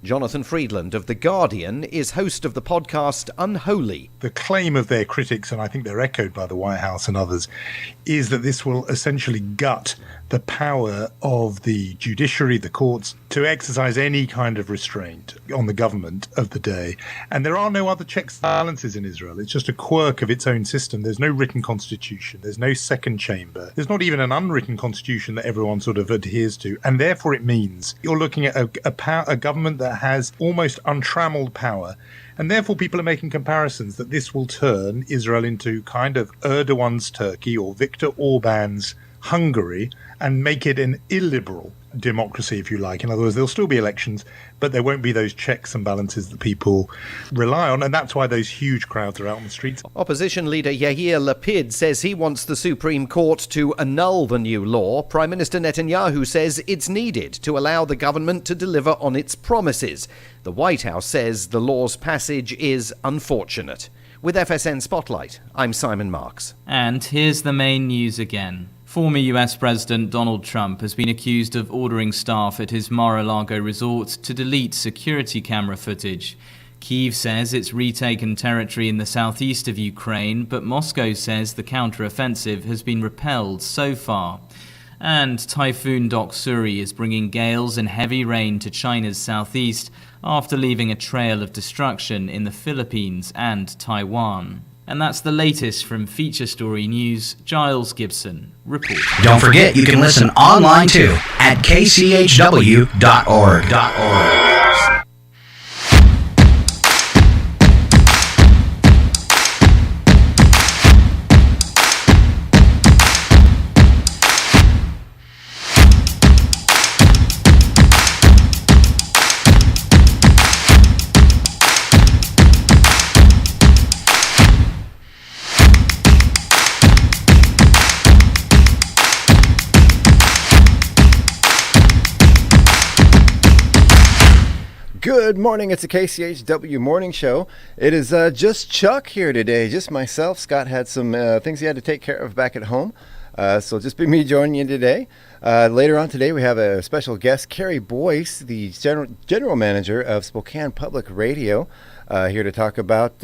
Jonathan Friedland of The Guardian is host of the podcast Unholy. The claim of their critics, and I think they're echoed by the White House and others, is that this will essentially gut the power of the judiciary, the courts, to exercise any kind of restraint on the government of the day. And there are no other checks and balances in Israel. It's just a quirk of its own system. There's no written constitution. There's no second chamber. There's not even an unwritten constitution that everyone sort of adheres to. And therefore it means you're looking at a government that has almost untrammeled power. And therefore people are making comparisons that this will turn Israel into kind of Erdogan's Turkey or Viktor Orban's Hungary and make it an illiberal democracy, if you like. In other words, there'll still be elections, but there won't be those checks and balances that people rely on, and that's why those huge crowds are out on the streets. Opposition leader Yair Lapid says he wants the Supreme Court to annul the new law. Prime Minister Netanyahu says it's needed to allow the government to deliver on its promises. The White House says the law's passage is unfortunate. With FSN Spotlight, I'm Simon Marks. And here's the main news again. Former US President Donald Trump has been accused of ordering staff at his Mar-a-Lago resort to delete security camera footage. Kyiv says it's retaken territory in the southeast of Ukraine, but Moscow says the counter-offensive has been repelled so far. And Typhoon Doksuri is bringing gales and heavy rain to China's southeast after leaving a trail of destruction in the Philippines and Taiwan. And that's the latest from Feature Story News. Giles Gibson reports. Don't forget, you can listen online too at kchw.org. Good morning, it's the KCHW Morning Show. It is just Chuck here today, just myself. Scott had some things he had to take care of back at home, so just be me joining you today. Later on today we have a special guest, Cary Boyce, the general manager of Spokane Public Radio, here to talk about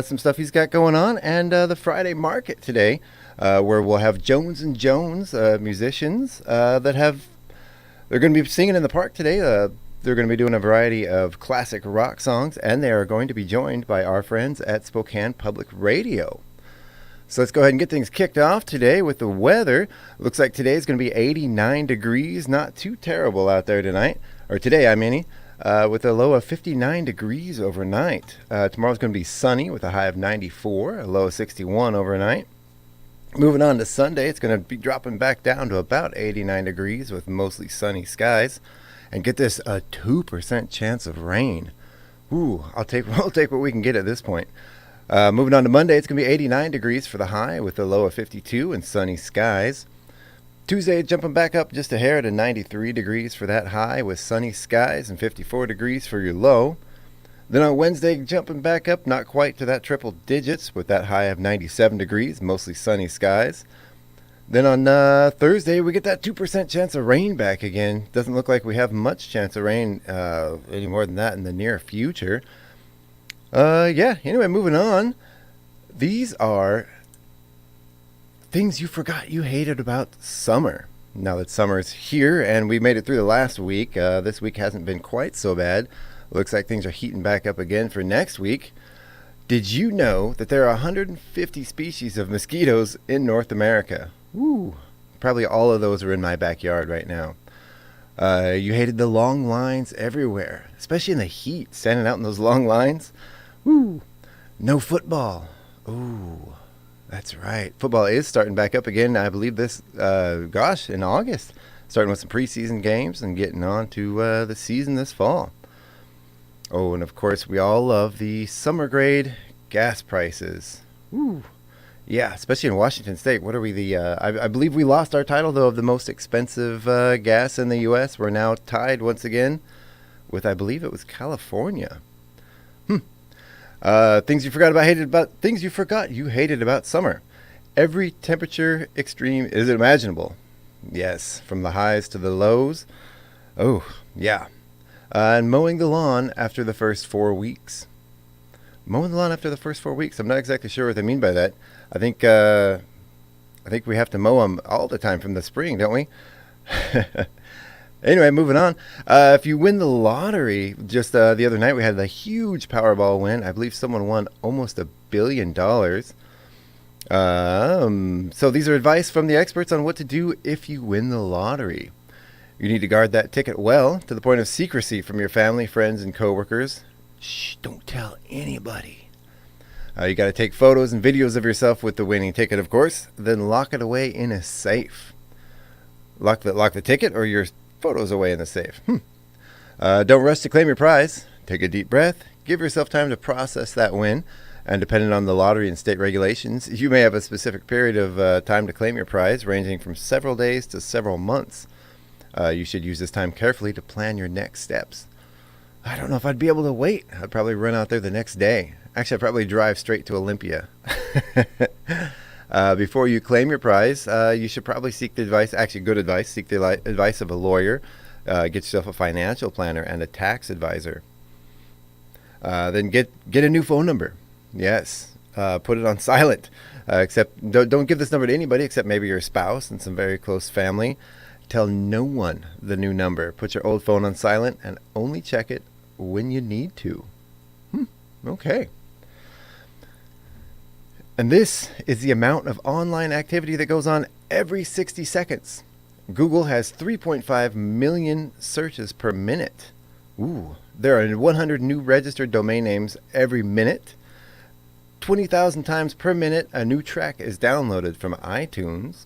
some stuff he's got going on, and the Friday market today, where we'll have Jones & Jones musicians they're going to be singing in the park today. They're going to be doing a variety of classic rock songs, and they are going to be joined by our friends at Spokane Public Radio. So let's go ahead and get things kicked off today with the weather. Looks like today is going to be 89 degrees, not too terrible out there tonight, or today, with a low of 59 degrees overnight. Tomorrow's going to be sunny with a high of 94, a low of 61 overnight. Moving on to Sunday, it's going to be dropping back down to about 89 degrees with mostly sunny skies. And get this, a 2% chance of rain. Ooh, we'll take what we can get at this point. Moving on to Monday, it's going to be 89 degrees for the high with a low of 52 and sunny skies. Tuesday, jumping back up just a hair to 93 degrees for that high with sunny skies and 54 degrees for your low. Then on Wednesday, jumping back up, not quite to that triple digits with that high of 97 degrees, mostly sunny skies. Then on Thursday, we get that 2% chance of rain back again. Doesn't look like we have much chance of rain any more than that in the near future. Anyway, moving on. These are things you forgot you hated about summer. Now that summer's here and we made it through the last week, this week hasn't been quite so bad. Looks like things are heating back up again for next week. Did you know that there are 150 species of mosquitoes in North America? Ooh, probably all of those are in my backyard right now. You hated the long lines everywhere, especially in the heat, standing out in those long lines. Ooh, no football. Ooh, that's right. Football is starting back up again, I believe this, in August. Starting with some preseason games and getting on to the season this fall. Oh, and of course, we all love the summer grade gas prices. Ooh. Yeah, especially in Washington State. What are we, I believe we lost our title, though, of the most expensive gas in the U.S. We're now tied once again with, I believe it was California. Things you forgot you hated about summer. Every temperature extreme is imaginable. Yes, from the highs to the lows. Oh, yeah. And mowing the lawn after the first 4 weeks. Mowing the lawn after the first 4 weeks. I'm not exactly sure what they mean by that. I think we have to mow them all the time from the spring, don't we? Anyway, moving on. If you win the lottery, just the other night we had a huge Powerball win. I believe someone won almost $1 billion. So these are advice from the experts on what to do if you win the lottery. You need to guard that ticket well, to the point of secrecy from your family, friends, and coworkers. Shh, don't tell anybody. You got to take photos and videos of yourself with the winning ticket, of course, then lock it away in a safe. Lock the ticket or your photos away in the safe. Don't rush to claim your prize. Take a deep breath. Give yourself time to process that win. And depending on the lottery and state regulations, you may have a specific period of time to claim your prize, ranging from several days to several months. You should use this time carefully to plan your next steps. I don't know if I'd be able to wait. I'd probably run out there the next day. Actually, I'd probably drive straight to Olympia. Before you claim your prize, you should probably seek the advice, actually good advice, seek the advice of a lawyer, get yourself a financial planner and a tax advisor. Then get a new phone number. Yes, put it on silent, except don't give this number to anybody except maybe your spouse and some very close family. Tell no one the new number. Put your old phone on silent and only check it when you need to. Okay. And this is the amount of online activity that goes on every 60 seconds. Google has 3.5 million searches per minute. There are 100 new registered domain names every minute. 20,000 times per minute, a new track is downloaded from iTunes.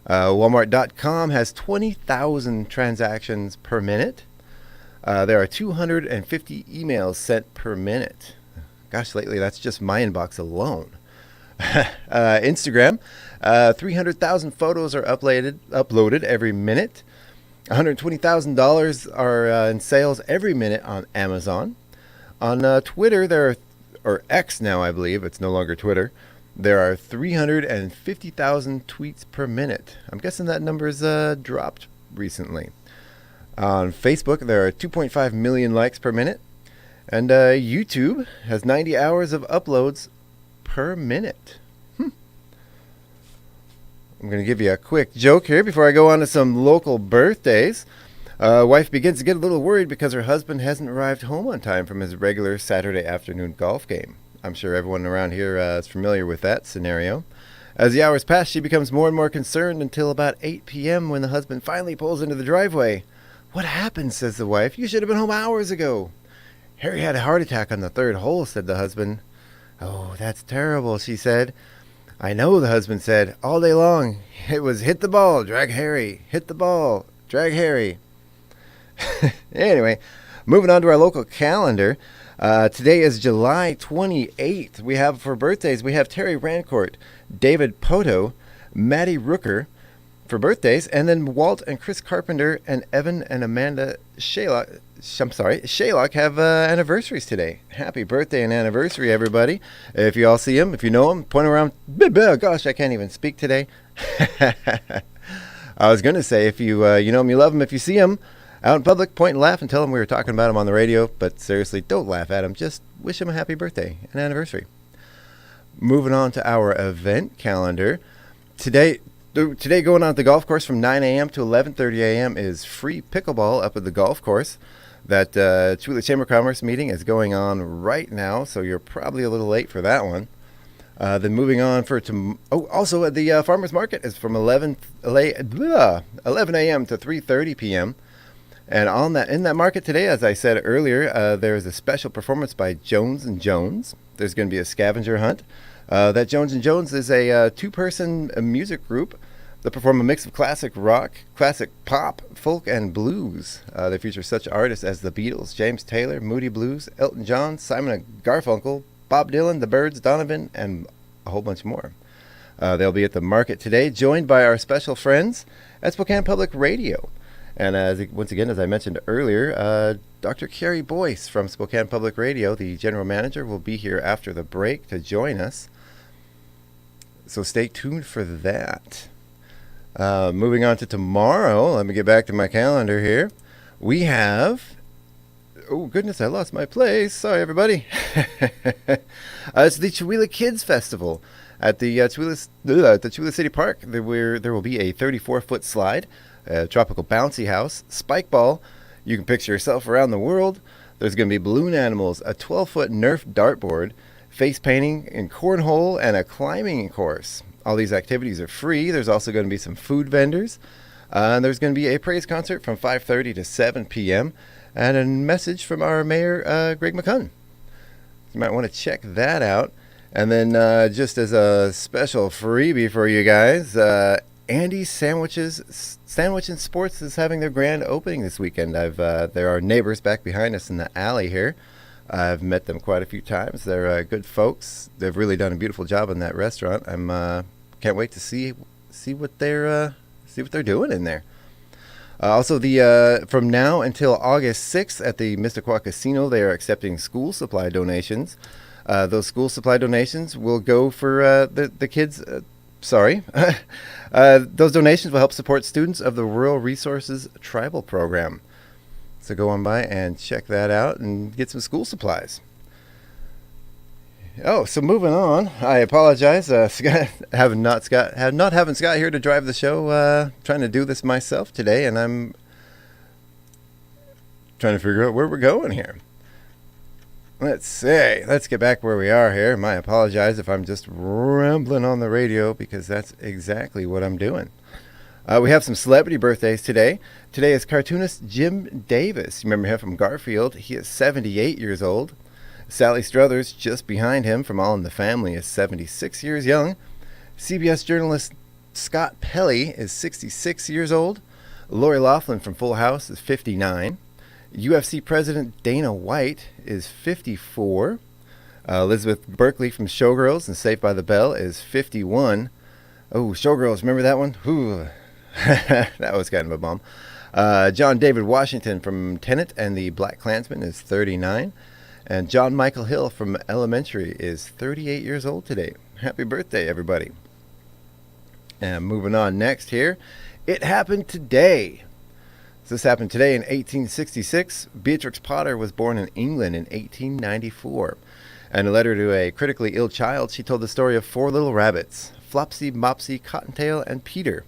Walmart.com has 20,000 transactions per minute. There are 250 emails sent per minute. Gosh, lately that's just my inbox alone. Instagram, 300,000 photos are uploaded every minute. $120,000 are in sales every minute on Amazon. On Twitter, or X now, I believe, it's no longer Twitter, there are 350,000 tweets per minute. I'm guessing that number's dropped recently. On Facebook, there are 2.5 million likes per minute. And YouTube has 90 hours of uploads per minute. I'm going to give you a quick joke here before I go on to some local birthdays. Wife begins to get a little worried because her husband hasn't arrived home on time from his regular Saturday afternoon golf game. I'm sure everyone around here is familiar with that scenario. As the hours pass, she becomes more and more concerned until about 8 p.m. when the husband finally pulls into the driveway. "What happened?" says the wife. "You should have been home hours ago." "Harry had a heart attack on the third hole," said the husband. "Oh, that's terrible," she said. "I know," the husband said. "All day long, it was hit the ball, drag Harry, hit the ball, drag Harry." Anyway, moving on to our local calendar. Today is July 28th. We have for birthdays, we have Terry Rancourt, David Poto, Maddie Rooker for birthdays, and then Walt and Chris Carpenter and Evan and Amanda Shaylock have anniversaries today. Happy birthday and anniversary, everybody. If you all see them, if you know them, point around. Gosh, I can't even speak today. I was going to say, if you know them, you love them. If you see them out in public, point and laugh and tell them we were talking about them on the radio. But seriously, don't laugh at them. Just wish them a happy birthday and anniversary. Moving on to our event calendar. Today going on at the golf course from 9 a.m. to 11:30 a.m. is free pickleball up at the golf course. That Chula Chamber of Commerce meeting is going on right now, so you're probably a little late for that one. Then moving on also at the farmers market is from 11 a.m. to 3:30 p.m. And in that market today, as I said earlier, there is a special performance by Jones and Jones. There's going to be a scavenger hunt. That Jones and Jones is a two-person music group that perform a mix of classic rock, classic pop, folk, and blues. They feature such artists as the Beatles, James Taylor, Moody Blues, Elton John, Simon and Garfunkel, Bob Dylan, the Byrds, Donovan, and a whole bunch more. They'll be at the market today, joined by our special friends at Spokane Public Radio. And once again, as I mentioned earlier, Dr. Cary Boyce from Spokane Public Radio, the general manager, will be here after the break to join us. So stay tuned for that. Moving on to tomorrow, let me get back to my calendar here. We have Oh, goodness, I lost my place. Sorry, everybody. It's the Chihuahua Kids Festival at the Chihuahua City Park. There will be a 34-foot slide, a tropical bouncy house, spike ball. You can picture yourself around the world. There's going to be balloon animals, a 12-foot Nerf dartboard, face painting and cornhole, and a climbing course. All these activities are free. There's also going to be some food vendors. And there's going to be a praise concert from 5:30 to 7 p.m. and a message from our mayor, Greg McCunn. You might want to check that out. And then just as a special freebie for you guys, Andy's Sandwich and Sports is having their grand opening this weekend. There are neighbors back behind us in the alley here. I've met them quite a few times. They're good folks. They've really done a beautiful job in that restaurant. Can't wait to see what they're doing in there. Also, from now until August 6th at the Missisquoi Casino, they are accepting school supply donations. Those school supply donations will go for the kids. Those donations will help support students of the Rural Resources Tribal Program. So go on by and check that out and get some school supplies. Oh, so moving on. I apologize. Scott, not having Scott here to drive the show. Trying to do this myself today, and I'm trying to figure out where we're going here. Let's see. Let's get back where we are here. I apologize if I'm just rambling on the radio, because that's exactly what I'm doing. We have some celebrity birthdays today. Today is cartoonist Jim Davis. You remember him from Garfield. He is 78 years old. Sally Struthers, just behind him from All in the Family, is 76 years young. CBS journalist Scott Pelley is 66 years old. Lori Loughlin from Full House is 59. UFC President Dana White is 54. Elizabeth Berkley from Showgirls and Saved by the Bell is 51. Oh, Showgirls, remember that one? Ooh. That was kind of a bomb. John David Washington from Tenet and the Black Klansman is 39. And John Michael Hill from Elementary is 38 years old today. Happy birthday, everybody. And moving on next here. It happened today. This happened today in 1866. Beatrix Potter was born in England in 1894. In a letter to a critically ill child, she told the story of 4 little rabbits, Flopsy, Mopsy, Cottontail, and Peter.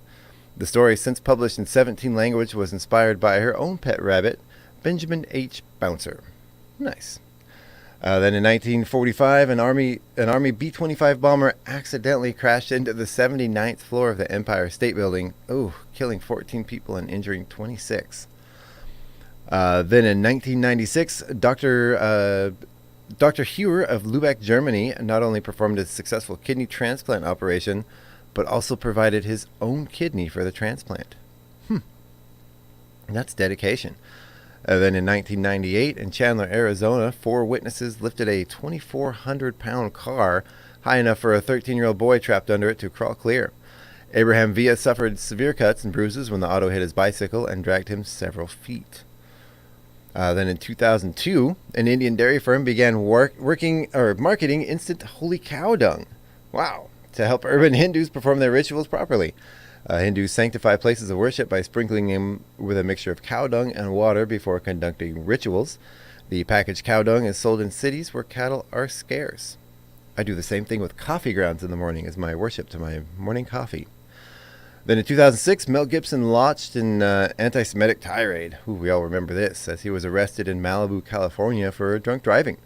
The story, since published in 17 languages, was inspired by her own pet rabbit, Benjamin H. Bouncer. Nice. Then in 1945, an Army B-25 bomber accidentally crashed into the 79th floor of the Empire State Building, killing 14 people and injuring 26. Then in 1996, Dr. Hewer of Lübeck, Germany, not only performed a successful kidney transplant operation, but also provided his own kidney for the transplant. That's dedication. Then in 1998, in Chandler, Arizona, 4 witnesses lifted a 2,400-pound car high enough for a 13-year-old boy trapped under it to crawl clear. Abraham Villa suffered severe cuts and bruises when the auto hit his bicycle and dragged him several feet. Then in 2002, an Indian dairy firm began marketing instant holy cow dung. Wow. To help urban Hindus perform their rituals properly. Hindus sanctify places of worship by sprinkling them with a mixture of cow dung and water before conducting rituals. The packaged cow dung is sold in cities where cattle are scarce. I do the same thing with coffee grounds in the morning as my worship to my morning coffee. Then in 2006, Mel Gibson launched an anti-Semitic tirade. We all remember this, as he was arrested in Malibu, California for drunk driving.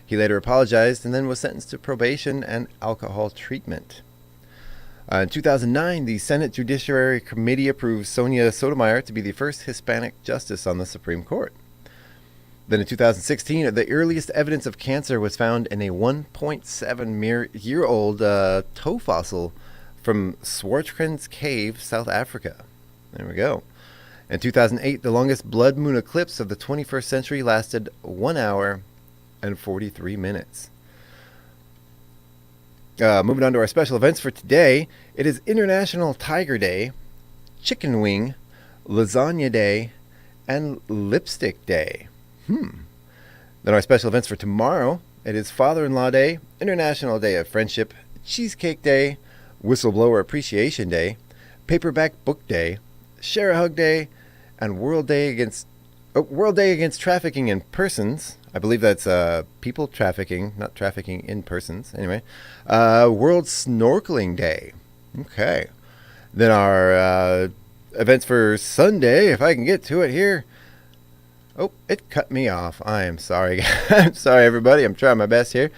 He later apologized and then was sentenced to probation and alcohol treatment. In 2009, the Senate Judiciary Committee approved Sonia Sotomayor to be the first Hispanic justice on the Supreme Court. Then in 2016, the earliest evidence of cancer was found in a 1.7-year-old toe fossil from Swartkrans Cave, South Africa. There we go. In 2008, the longest blood moon eclipse of the 21st century lasted 1 hour and 43 minutes. Moving on to our special events for today, it is International Tiger Day, Chicken Wing, Lasagna Day, and Lipstick Day. Then our special events for tomorrow, it is Father-in-Law Day, International Day of Friendship, Cheesecake Day, Whistleblower Appreciation Day, Paperback Book Day, Share a Hug Day, and World Day Against World Day Against Trafficking in Persons. I believe that's people trafficking, not trafficking in persons. Anyway, World Snorkeling Day. Okay. Then our events for Sunday, if I can get to it here. Oh, it cut me off. I am sorry. I'm sorry, everybody. I'm trying my best here.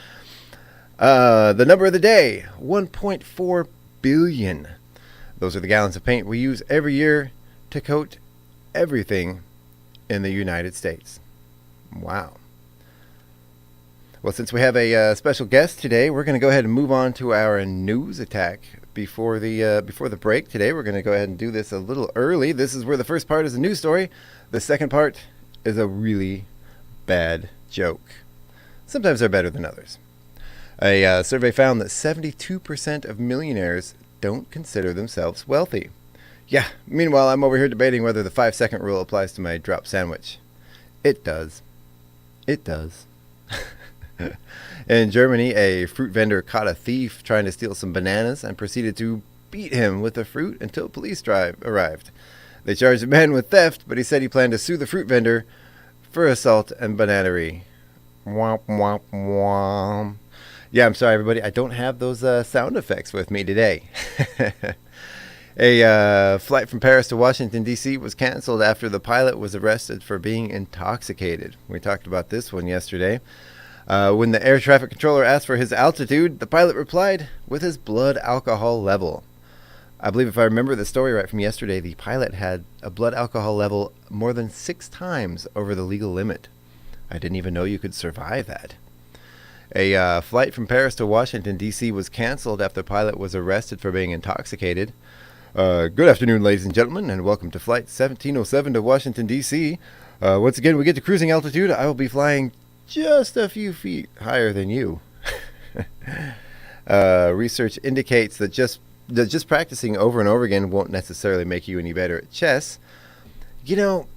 The number of the day, 1.4 billion. Those are the gallons of paint we use every year to coat everything in the United States. Wow. Well, since we have a special guest today, we're going to go ahead and move on to our news attack. Before the break today, we're going to go ahead and do this a little early. This is where the first part is a news story. The second part is a really bad joke. Sometimes they're better than others. A survey found that 72% of millionaires don't consider themselves wealthy. Yeah, meanwhile, I'm over here debating whether the 5-second rule applies to my drop sandwich. It does. It does. In Germany, a fruit vendor caught a thief trying to steal some bananas and proceeded to beat him with the fruit until police arrived. They charged the man with theft, but he said he planned to sue the fruit vendor for assault and bananery. Womp, womp, womp. Yeah, I'm sorry, everybody. I don't have those sound effects with me today. A flight from Paris to Washington, D.C. was canceled after the pilot was arrested for being intoxicated. We talked about this one yesterday. When the air traffic controller asked for his altitude, the pilot replied with his blood alcohol level. I believe if I remember the story right from yesterday, the pilot had a blood alcohol level more than 6 times over the legal limit. I didn't even know you could survive that. A flight from Paris to Washington, D.C. was canceled after the pilot was arrested for being intoxicated. Good afternoon, ladies and gentlemen, and welcome to Flight 1707 to Washington, D.C. Once again, we get to cruising altitude. I will be flying just a few feet higher than you. Research indicates that just practicing over and over again won't necessarily make you any better at chess. You know,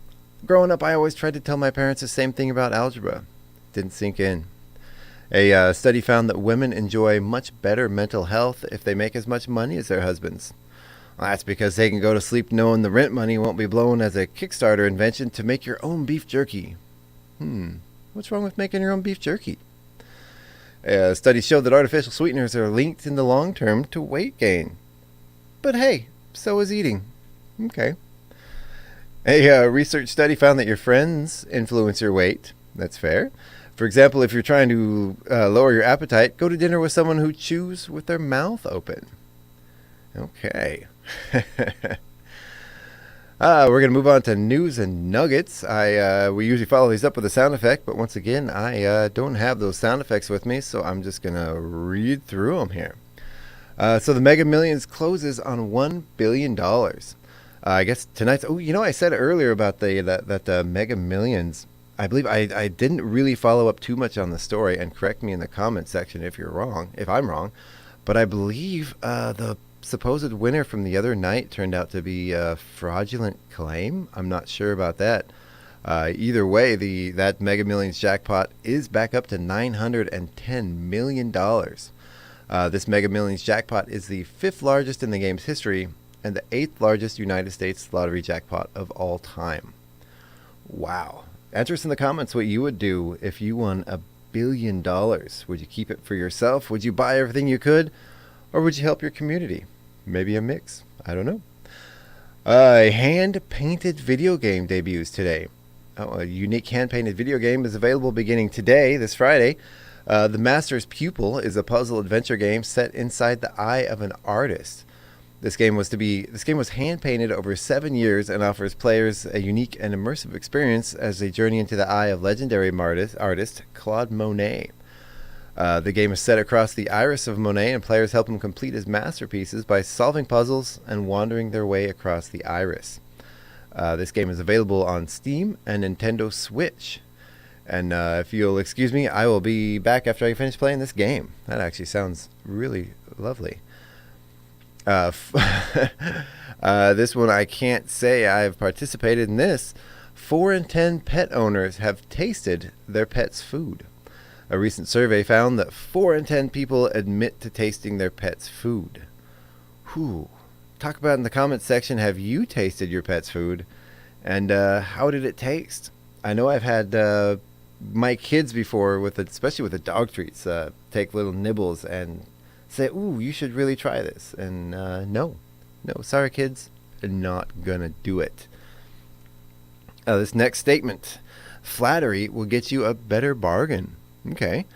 growing up, I always tried to tell my parents the same thing about algebra. Didn't sink in. A study found that women enjoy much better mental health if they make as much money as their husbands. Well, that's because they can go to sleep knowing the rent money won't be blown as a Kickstarter invention to make your own beef jerky. What's wrong with making your own beef jerky? Studies show that artificial sweeteners are linked in the long term to weight gain. But hey, so is eating. Okay. A research study found that your friends influence your weight. That's fair. For example, if you're trying to lower your appetite, go to dinner with someone who chews with their mouth open. Okay. We're going to move on to news and nuggets. We usually follow these up with a sound effect, but once again, I don't have those sound effects with me, so I'm just going to read through them here. So the Mega Millions closes on $1 billion. I guess tonight's... Oh, you know, I said earlier about that Mega Millions... I believe I didn't really follow up too much on the story, and correct me in the comments section if I'm wrong. But I believe the supposed winner from the other night turned out to be a fraudulent claim. I'm not sure about that. Either way, that Mega Millions jackpot is back up to $910 million. This Mega Millions jackpot is the 5th largest in the game's history and the 8th largest United States lottery jackpot of all time. Wow. Answer us in the comments what you would do if you won $1 billion. Would you keep it for yourself? Would you buy everything you could? Or would you help your community? Maybe a mix. I don't know. A hand-painted video game debuts today. A unique hand-painted video game is available beginning today, this Friday. The Master's Pupil is a puzzle adventure game set inside the eye of an artist. This game was hand-painted over 7 years and offers players a unique and immersive experience as they journey into the eye of legendary artist Claude Monet. The game is set across the iris of Monet, and players help him complete his masterpieces by solving puzzles and wandering their way across the iris. This game is available on Steam and Nintendo Switch. And if you'll excuse me, I will be back after I finish playing this game. That actually sounds really lovely. This one I can't say I've participated in this. 4 in 10 pet owners have tasted their pet's food. A recent survey found that 4 in 10 people admit to tasting their pet's food. Whew. Talk about in the comments section, have you tasted your pet's food? And how did it taste? I know I've had my kids before, especially with the dog treats, take little nibbles and say, "Ooh, you should really try this." And no, sorry, kids, not gonna do it. This next statement: flattery will get you a better bargain. Okay,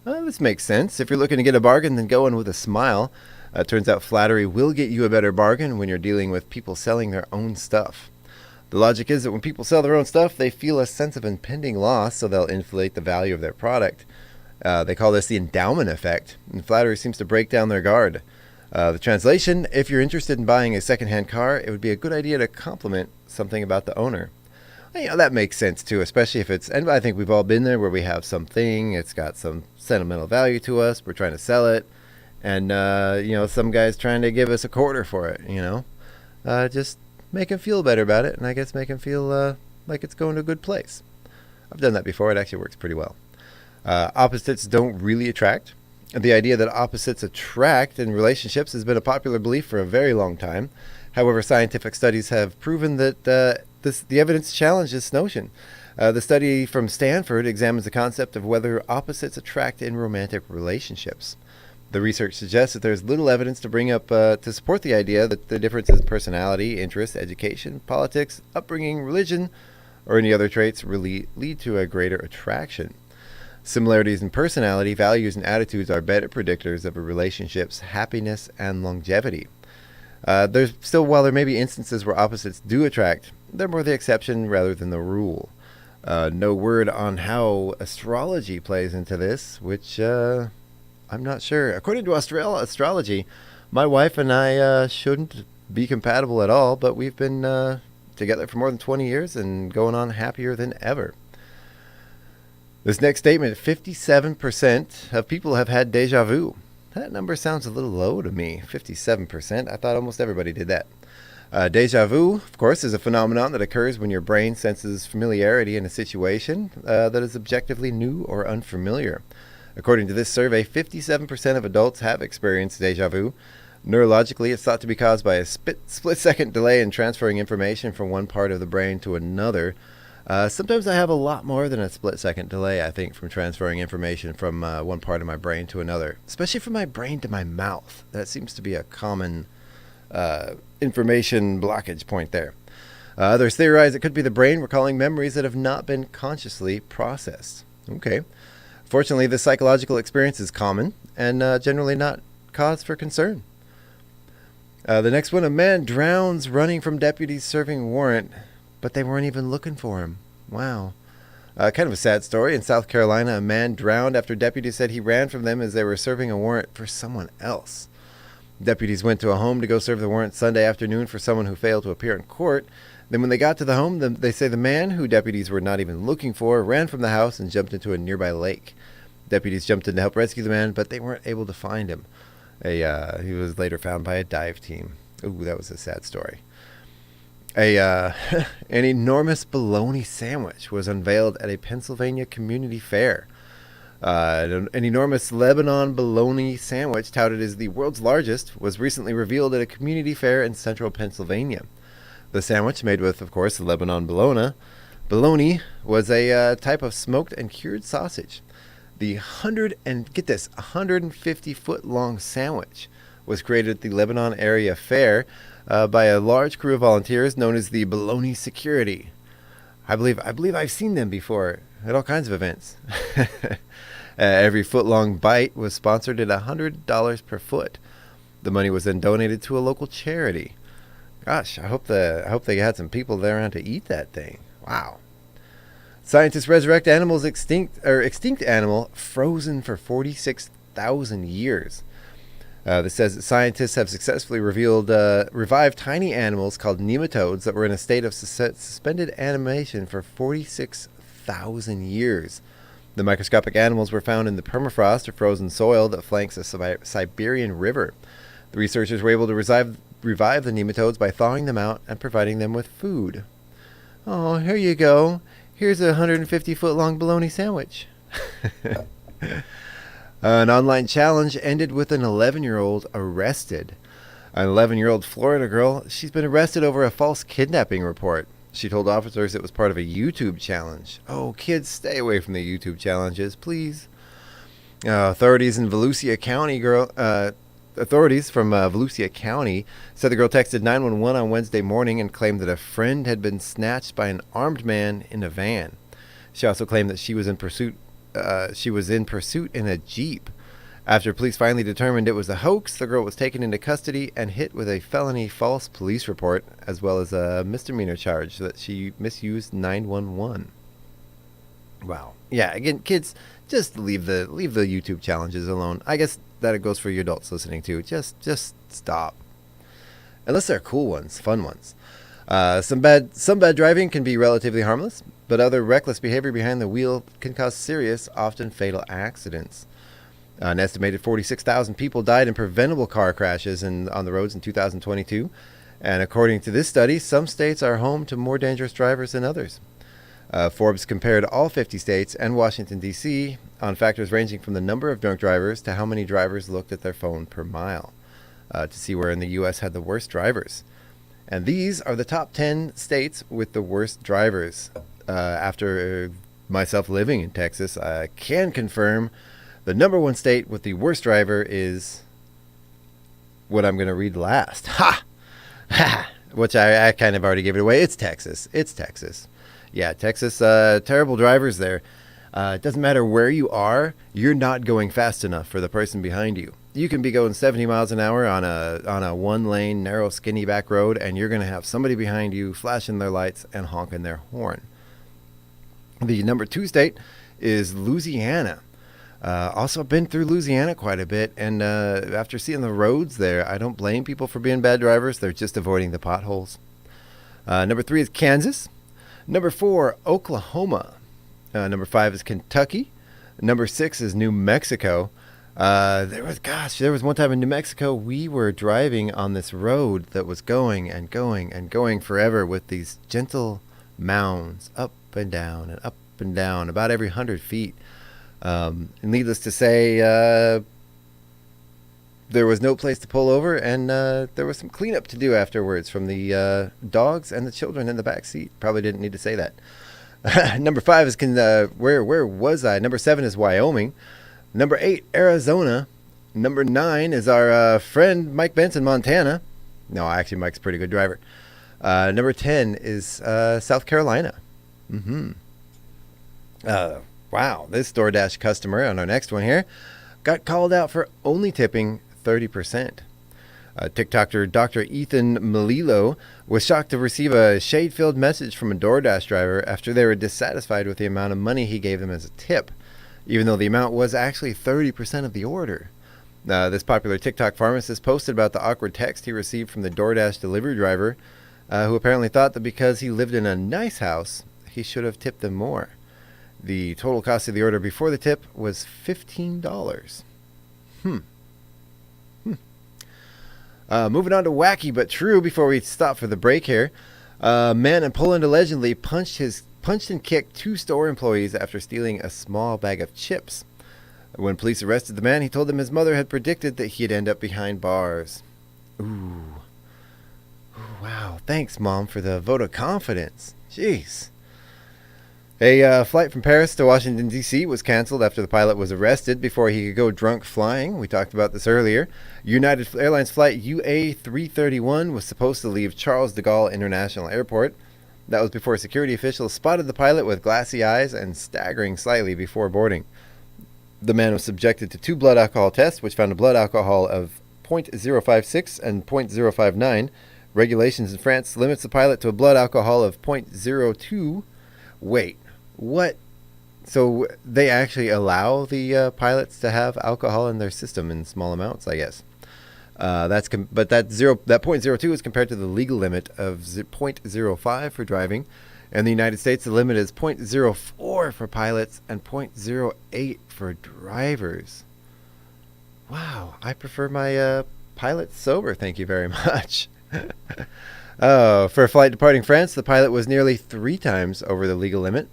this makes sense. If you're looking to get a bargain, then go in with a smile. Turns out flattery will get you a better bargain when you're dealing with people selling their own stuff. The logic is that when people sell their own stuff, they feel a sense of impending loss, so they'll inflate the value of their product. They call this the endowment effect, and flattery seems to break down their guard. The translation: if you're interested in buying a secondhand car, it would be a good idea to compliment something about the owner. That makes sense too, especially if and I think we've all been there where we have something, it's got some sentimental value to us, we're trying to sell it, and some guy's trying to give us a quarter for it. Just make him feel better about it, and I guess make him feel like it's going to a good place. I've done that before. It actually works pretty well. Opposites don't really attract. The idea that opposites attract in relationships has been a popular belief for a very long time. However, scientific studies have proven that the evidence challenges this notion. The study from Stanford examines the concept of whether opposites attract in romantic relationships. The research suggests that there's little evidence to bring up to support the idea that the differences in personality, interest, education, politics, upbringing, religion, or any other traits really lead to a greater attraction. Similarities in personality, values, and attitudes are better predictors of a relationship's happiness and longevity. While there may be instances where opposites do attract, they're more the exception rather than the rule. No word on how astrology plays into this, which I'm not sure. According to astrology, my wife and I shouldn't be compatible at all, but we've been together for more than 20 years and going on happier than ever. This next statement: 57% of people have had deja vu. That number sounds a little low to me. 57%. I thought almost everybody did that. Deja vu, of course, is a phenomenon that occurs when your brain senses familiarity in a situation that is objectively new or unfamiliar. According to this survey, 57% of adults have experienced deja vu. Neurologically, it's thought to be caused by a split-second delay in transferring information from one part of the brain to another. Sometimes I have a lot more than a split-second delay, I think, from transferring information from one part of my brain to another, especially from my brain to my mouth. That seems to be a common information blockage point there. Others theorize it could be the brain recalling memories that have not been consciously processed. Okay. Fortunately, this psychological experience is common and generally not cause for concern. The next one: a man drowns running from deputies serving warrant, but they weren't even looking for him. Wow. Kind of a sad story. In South Carolina, a man drowned after deputies said he ran from them as they were serving a warrant for someone else. Deputies went to a home to go serve the warrant Sunday afternoon for someone who failed to appear in court. Then when they got to the home, they say the man, who deputies were not even looking for, ran from the house and jumped into a nearby lake. Deputies jumped in to help rescue the man, but they weren't able to find him. He was later found by a dive team. Ooh, that was a sad story. An enormous bologna sandwich was unveiled at a Pennsylvania community fair. An enormous Lebanon bologna sandwich, touted as the world's largest, was recently revealed at a community fair in central Pennsylvania. The sandwich, made with, of course, Lebanon bologna, was a type of smoked and cured sausage. The 150-foot-long sandwich was created at the Lebanon area fair by a large crew of volunteers known as the Bologna Security. I believe I've seen them before at all kinds of events. Every foot-long bite was sponsored at $100 per foot. The money was then donated to a local charity. Gosh, I hope they had some people there around to eat that thing. Wow. Scientists resurrect extinct animal frozen for 46,000 years. This says that scientists have successfully revived tiny animals called nematodes that were in a state of suspended animation for 46,000 years. The microscopic animals were found in the permafrost or frozen soil that flanks a Siberian river. The researchers were able to revive the nematodes by thawing them out and providing them with food. Oh, here you go. Here's a 150-foot-long bologna sandwich. An online challenge ended with an 11-year-old arrested. An 11-year-old Florida girl, she's been arrested over a false kidnapping report. She told officers it was part of a YouTube challenge. Oh, kids, stay away from the YouTube challenges, please. Authorities from Volusia County said the girl texted 911 on Wednesday morning and claimed that a friend had been snatched by an armed man in a van. She also claimed that she was in pursuit in a Jeep. After police finally determined it was a hoax, the girl was taken into custody and hit with a felony false police report, as well as a misdemeanor charge that she misused 911. Wow. Yeah, again, kids, just leave the YouTube challenges alone. I guess that it goes for you adults listening too. Just stop. Unless they're cool ones, fun ones. Some bad driving can be relatively harmless, but other reckless behavior behind the wheel can cause serious, often fatal accidents. An estimated 46,000 people died in preventable car crashes on the roads in 2022. And according to this study, some states are home to more dangerous drivers than others. Forbes compared all 50 states and Washington, D.C. on factors ranging from the number of drunk drivers to how many drivers looked at their phone per mile to see where in the U.S. had the worst drivers. And these are the top 10 states with the worst drivers. After myself living in Texas, I can confirm the number one state with the worst driver is what I'm going to read last. Ha! Ha! Which I kind of already gave it away. It's Texas. Yeah, Texas, terrible drivers there. It doesn't matter where you are, you're not going fast enough for the person behind you. You can be going 70 miles an hour on a one-lane, narrow, skinny back road, and you're going to have somebody behind you flashing their lights and honking their horn. The number 2 state is Louisiana. Also been through Louisiana quite a bit, and after seeing the roads there, I don't blame people for being bad drivers. They're just avoiding the potholes. Number 3 is Kansas. Number 4, Oklahoma. Number 5 is Kentucky. Number 6 is New Mexico. There was one time in New Mexico, we were driving on this road that was going and going and going forever with these gentle mounds up and down and up and down about every 100 feet. And needless to say, there was no place to pull over, and there was some cleanup to do afterwards from the dogs and the children in the back seat. Probably didn't need to say that. Number 5 is where was I? Number 7 is Wyoming. Number 8, Arizona. Number 9 is our friend Mike Benson, Montana. No, actually, Mike's a pretty good driver. Number 10 is South Carolina. Wow, this DoorDash customer on our next one here got called out for only tipping 30%. TikToker Dr. Ethan Melillo was shocked to receive a shade-filled message from a DoorDash driver after they were dissatisfied with the amount of money he gave them as a tip, even though the amount was actually 30% of the order. This popular TikTok pharmacist posted about the awkward text he received from the DoorDash delivery driver, who apparently thought that because he lived in a nice house, he should have tipped them more. The total cost of the order before the tip was $15. Moving on to wacky but true before we stop for the break here. A man in Poland allegedly punched and kicked 2 store employees after stealing a small bag of chips. When police arrested the man, he told them his mother had predicted that he'd end up behind bars. Ooh, wow. Thanks, Mom, for the vote of confidence. Jeez. A flight from Paris to Washington, D.C. was canceled after the pilot was arrested before he could go drunk flying. We talked about this earlier. United Airlines flight UA331 was supposed to leave Charles de Gaulle International Airport. That was before security officials spotted the pilot with glassy eyes and staggering slightly before boarding. The man was subjected to 2 blood alcohol tests, which found a blood alcohol of 0.056 and 0.059. Regulations in France limits the pilot to a blood alcohol of 0.02. Wait. What? So they actually allow the pilots to have alcohol in their system in small amounts, I guess. But that 0.02 is compared to the legal limit of 0.05 for driving. In the United States, the limit is 0.04 for pilots and 0.08 for drivers. Wow, I prefer my pilot sober. Thank you very much. For a flight departing France, the pilot was nearly 3 times over the legal limit.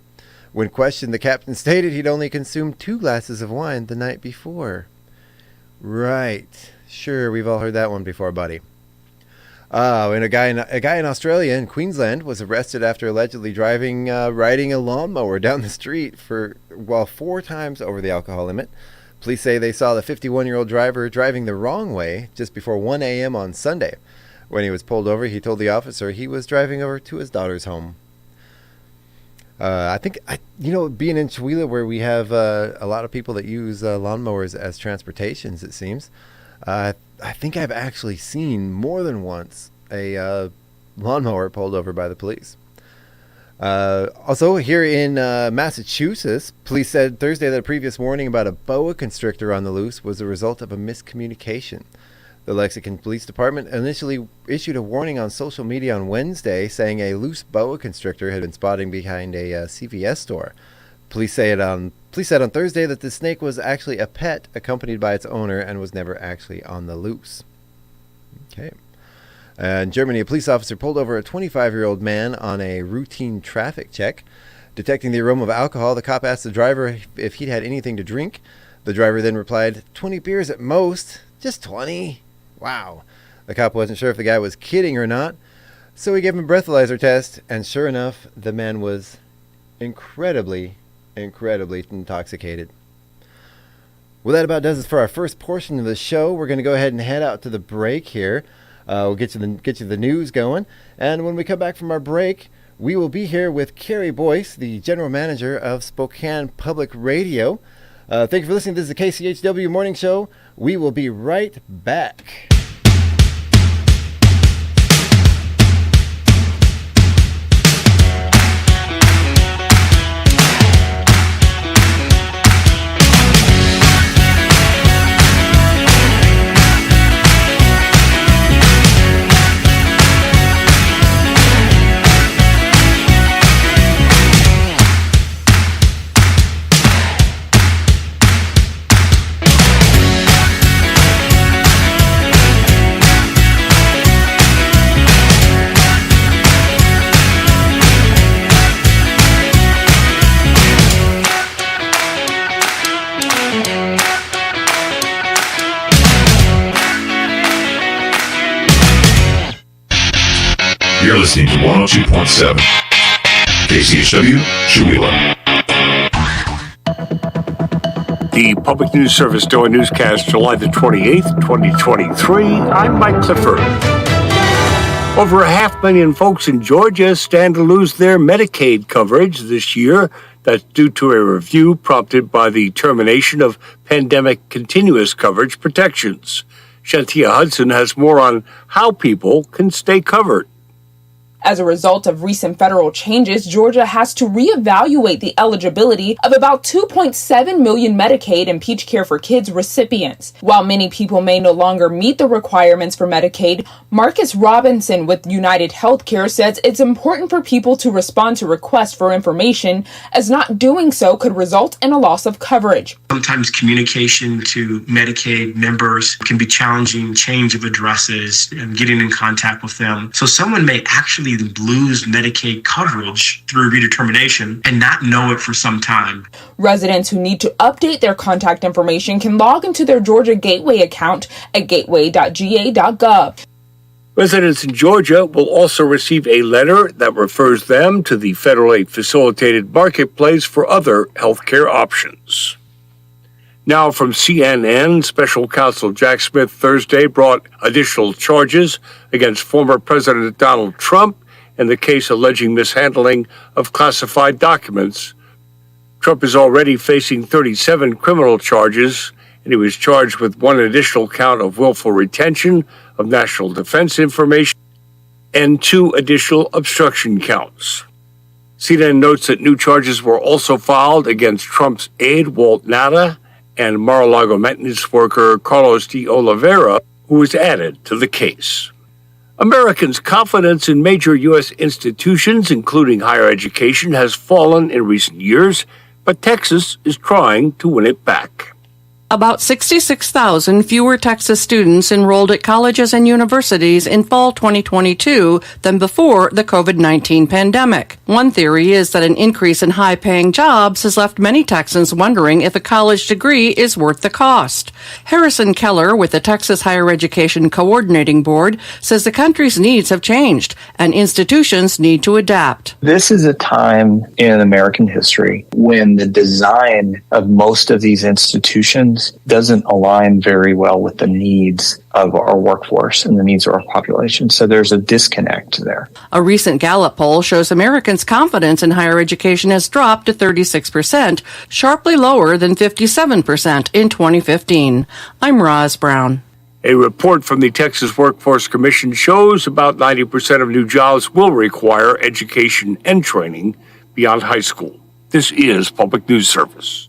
When questioned, the captain stated he'd only consumed 2 glasses of wine the night before. Right. Sure, we've all heard that one before, buddy. And a guy in Australia, in Queensland, was arrested after allegedly riding a lawnmower down the street 4 times over the alcohol limit. Police say they saw the 51-year-old driver driving the wrong way just before 1 a.m. on Sunday. When he was pulled over, he told the officer he was driving over to his daughter's home. I think, being in Chihuahua, where we have a lot of people that use lawnmowers as transportations, it seems, I think I've actually seen more than once a lawnmower pulled over by the police. Also, here in Massachusetts, police said Thursday that a previous warning about a boa constrictor on the loose was the result of a miscommunication. The Lexington Police Department initially issued a warning on social media on Wednesday saying a loose boa constrictor had been spotted behind a CVS store. Police said on Thursday that the snake was actually a pet accompanied by its owner and was never actually on the loose. Okay. In Germany, a police officer pulled over a 25-year-old man on a routine traffic check. Detecting the aroma of alcohol, the cop asked the driver if he'd had anything to drink. The driver then replied, 20 beers at most. Just 20? Wow. The cop wasn't sure if the guy was kidding or not, so he gave him a breathalyzer test, and sure enough, the man was incredibly intoxicated. Well, that about does it for our first portion of the show. We're going to go ahead and head out to the break here. We'll get you the news going, and when we come back from our break, we will be here with Cary Boyce, the general manager of Spokane Public Radio. Thank you for listening. This is the KCHW Morning Show. We will be right back. You're listening to 102.7 KCHW, Chihuahua. The Public News Service Daily Newscast, July the 28th, 2023. I'm Mike Clifford. Over 500,000 folks in Georgia stand to lose their Medicaid coverage this year. That's due to a review prompted by the termination of pandemic continuous coverage protections. Shantia Hudson has more on how people can stay covered. As a result of recent federal changes, Georgia has to reevaluate the eligibility of about 2.7 million Medicaid and Peach Care for Kids recipients. While many people may no longer meet the requirements for Medicaid, Marcus Robinson with United Healthcare says it's important for people to respond to requests for information, as not doing so could result in a loss of coverage. Sometimes communication to Medicaid members can be challenging, change of addresses, and getting in contact with them. So someone may actually lose Medicaid coverage through redetermination and not know it for some time. Residents who need to update their contact information can log into their Georgia Gateway account at gateway.ga.gov. Residents in Georgia will also receive a letter that refers them to the federally facilitated marketplace for other healthcare options. Now from CNN, Special Counsel Jack Smith Thursday brought additional charges against former President Donald Trump in the case alleging mishandling of classified documents. Trump is already facing 37 criminal charges, and he was charged with one additional count of willful retention of national defense information and 2 additional obstruction counts. CNN notes that new charges were also filed against Trump's aide, Walt Nauta, and Mar-a-Lago maintenance worker Carlos de Oliveira, who was added to the case. Americans' confidence in major U.S. institutions, including higher education, has fallen in recent years, but Texas is trying to win it back. About 66,000 fewer Texas students enrolled at colleges and universities in fall 2022 than before the COVID-19 pandemic. One theory is that an increase in high-paying jobs has left many Texans wondering if a college degree is worth the cost. Harrison Keller with the Texas Higher Education Coordinating Board says the country's needs have changed and institutions need to adapt. This is a time in American history when the design of most of these institutions doesn't align very well with the needs of our workforce and the needs of our population. So there's a disconnect there. A recent Gallup poll shows Americans' confidence in higher education has dropped to 36%, sharply lower than 57% in 2015. I'm Roz Brown. A report from the Texas Workforce Commission shows about 90% of new jobs will require education and training beyond high school. This is Public News Service.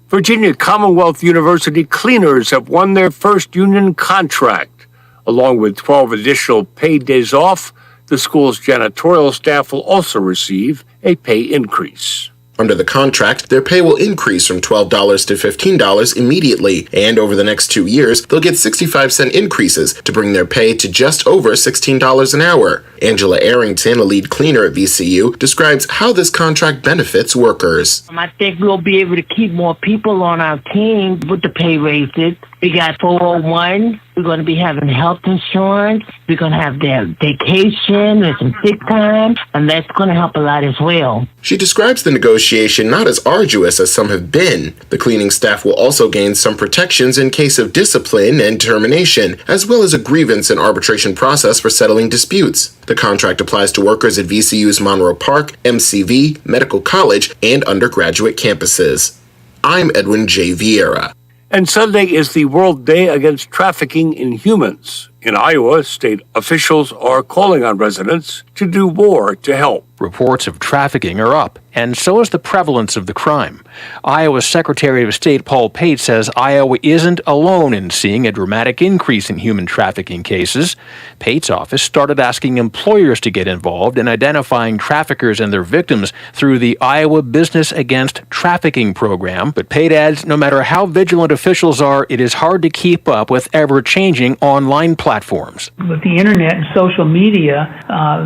Virginia Commonwealth University cleaners have won their first union contract. Along with 12 additional paid days off, the school's janitorial staff will also receive a pay increase. Under the contract, their pay will increase from $12 to $15 immediately, and over the next 2 years, they'll get 65-cent increases to bring their pay to just over $16 an hour. Angela Arrington, a lead cleaner at VCU, describes how this contract benefits workers. I think we'll be able to keep more people on our team with the pay raises. We got 401. We're going to be having health insurance. We're going to have their vacation and some sick time, and that's going to help a lot as well. She describes the negotiation not as arduous as some have been. The cleaning staff will also gain some protections in case of discipline and termination, as well as a grievance and arbitration process for settling disputes. The contract applies to workers at VCU's Monroe Park, MCV, Medical College, and undergraduate campuses. I'm Edwin J. Vieira. And Sunday is the World Day Against Trafficking in Humans. In Iowa, state officials are calling on residents to do more to help. Reports of trafficking are up, and so is the prevalence of the crime. Iowa's Secretary of State Paul Pate says Iowa isn't alone in seeing a dramatic increase in human trafficking cases. Pate's office started asking employers to get involved in identifying traffickers and their victims through the Iowa Business Against Trafficking program. But Pate adds no matter how vigilant officials are, it is hard to keep up with ever-changing online platforms. With the internet and social media,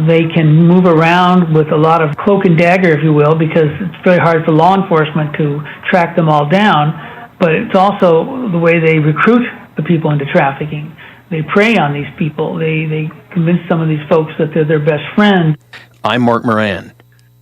they can move around with a lot of cloak and dagger, if you will, because it's very hard for law enforcement to track them all down. But it's also the way they recruit the people into trafficking. They prey on these people. They convince some of these folks that they're their best friend. I'm Mark Moran.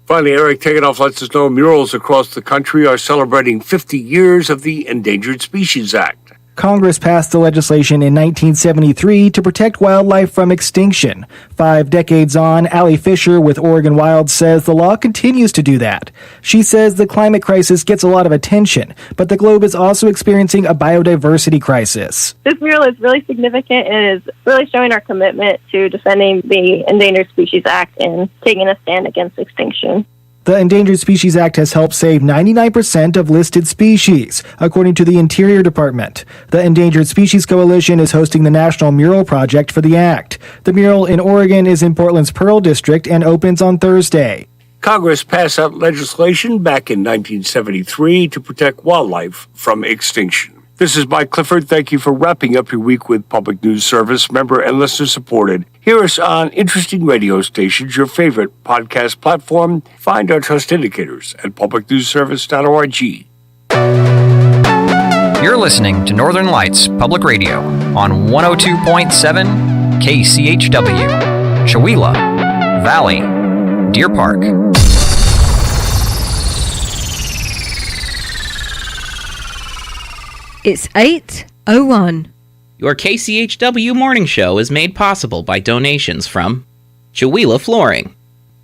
Finally, Eric Tegenoff lets us know murals across the country are celebrating 50 years of the Endangered Species Act. Congress passed the legislation in 1973 to protect wildlife from extinction. 5 decades on, Allie Fisher with Oregon Wild says the law continues to do that. She says the climate crisis gets a lot of attention, but the globe is also experiencing a biodiversity crisis. This mural is really significant and is really showing our commitment to defending the Endangered Species Act and taking a stand against extinction. The Endangered Species Act has helped save 99% of listed species, according to the Interior Department. The Endangered Species Coalition is hosting the National Mural Project for the Act. The mural in Oregon is in Portland's Pearl District and opens on Thursday. Congress passed out legislation back in 1973 to protect wildlife from extinction. This is Mike Clifford. Thank you for wrapping up your week with Public News Service, member and listener supported. Hear us on interesting radio stations, your favorite podcast platform. Find our trust indicators at publicnewsservice.org. You're listening to Northern Lights Public Radio on 102.7 KCHW, Chewelah Valley, Deer Park. It's 8:01. Your KCHW morning show is made possible by donations from Chewelah Flooring.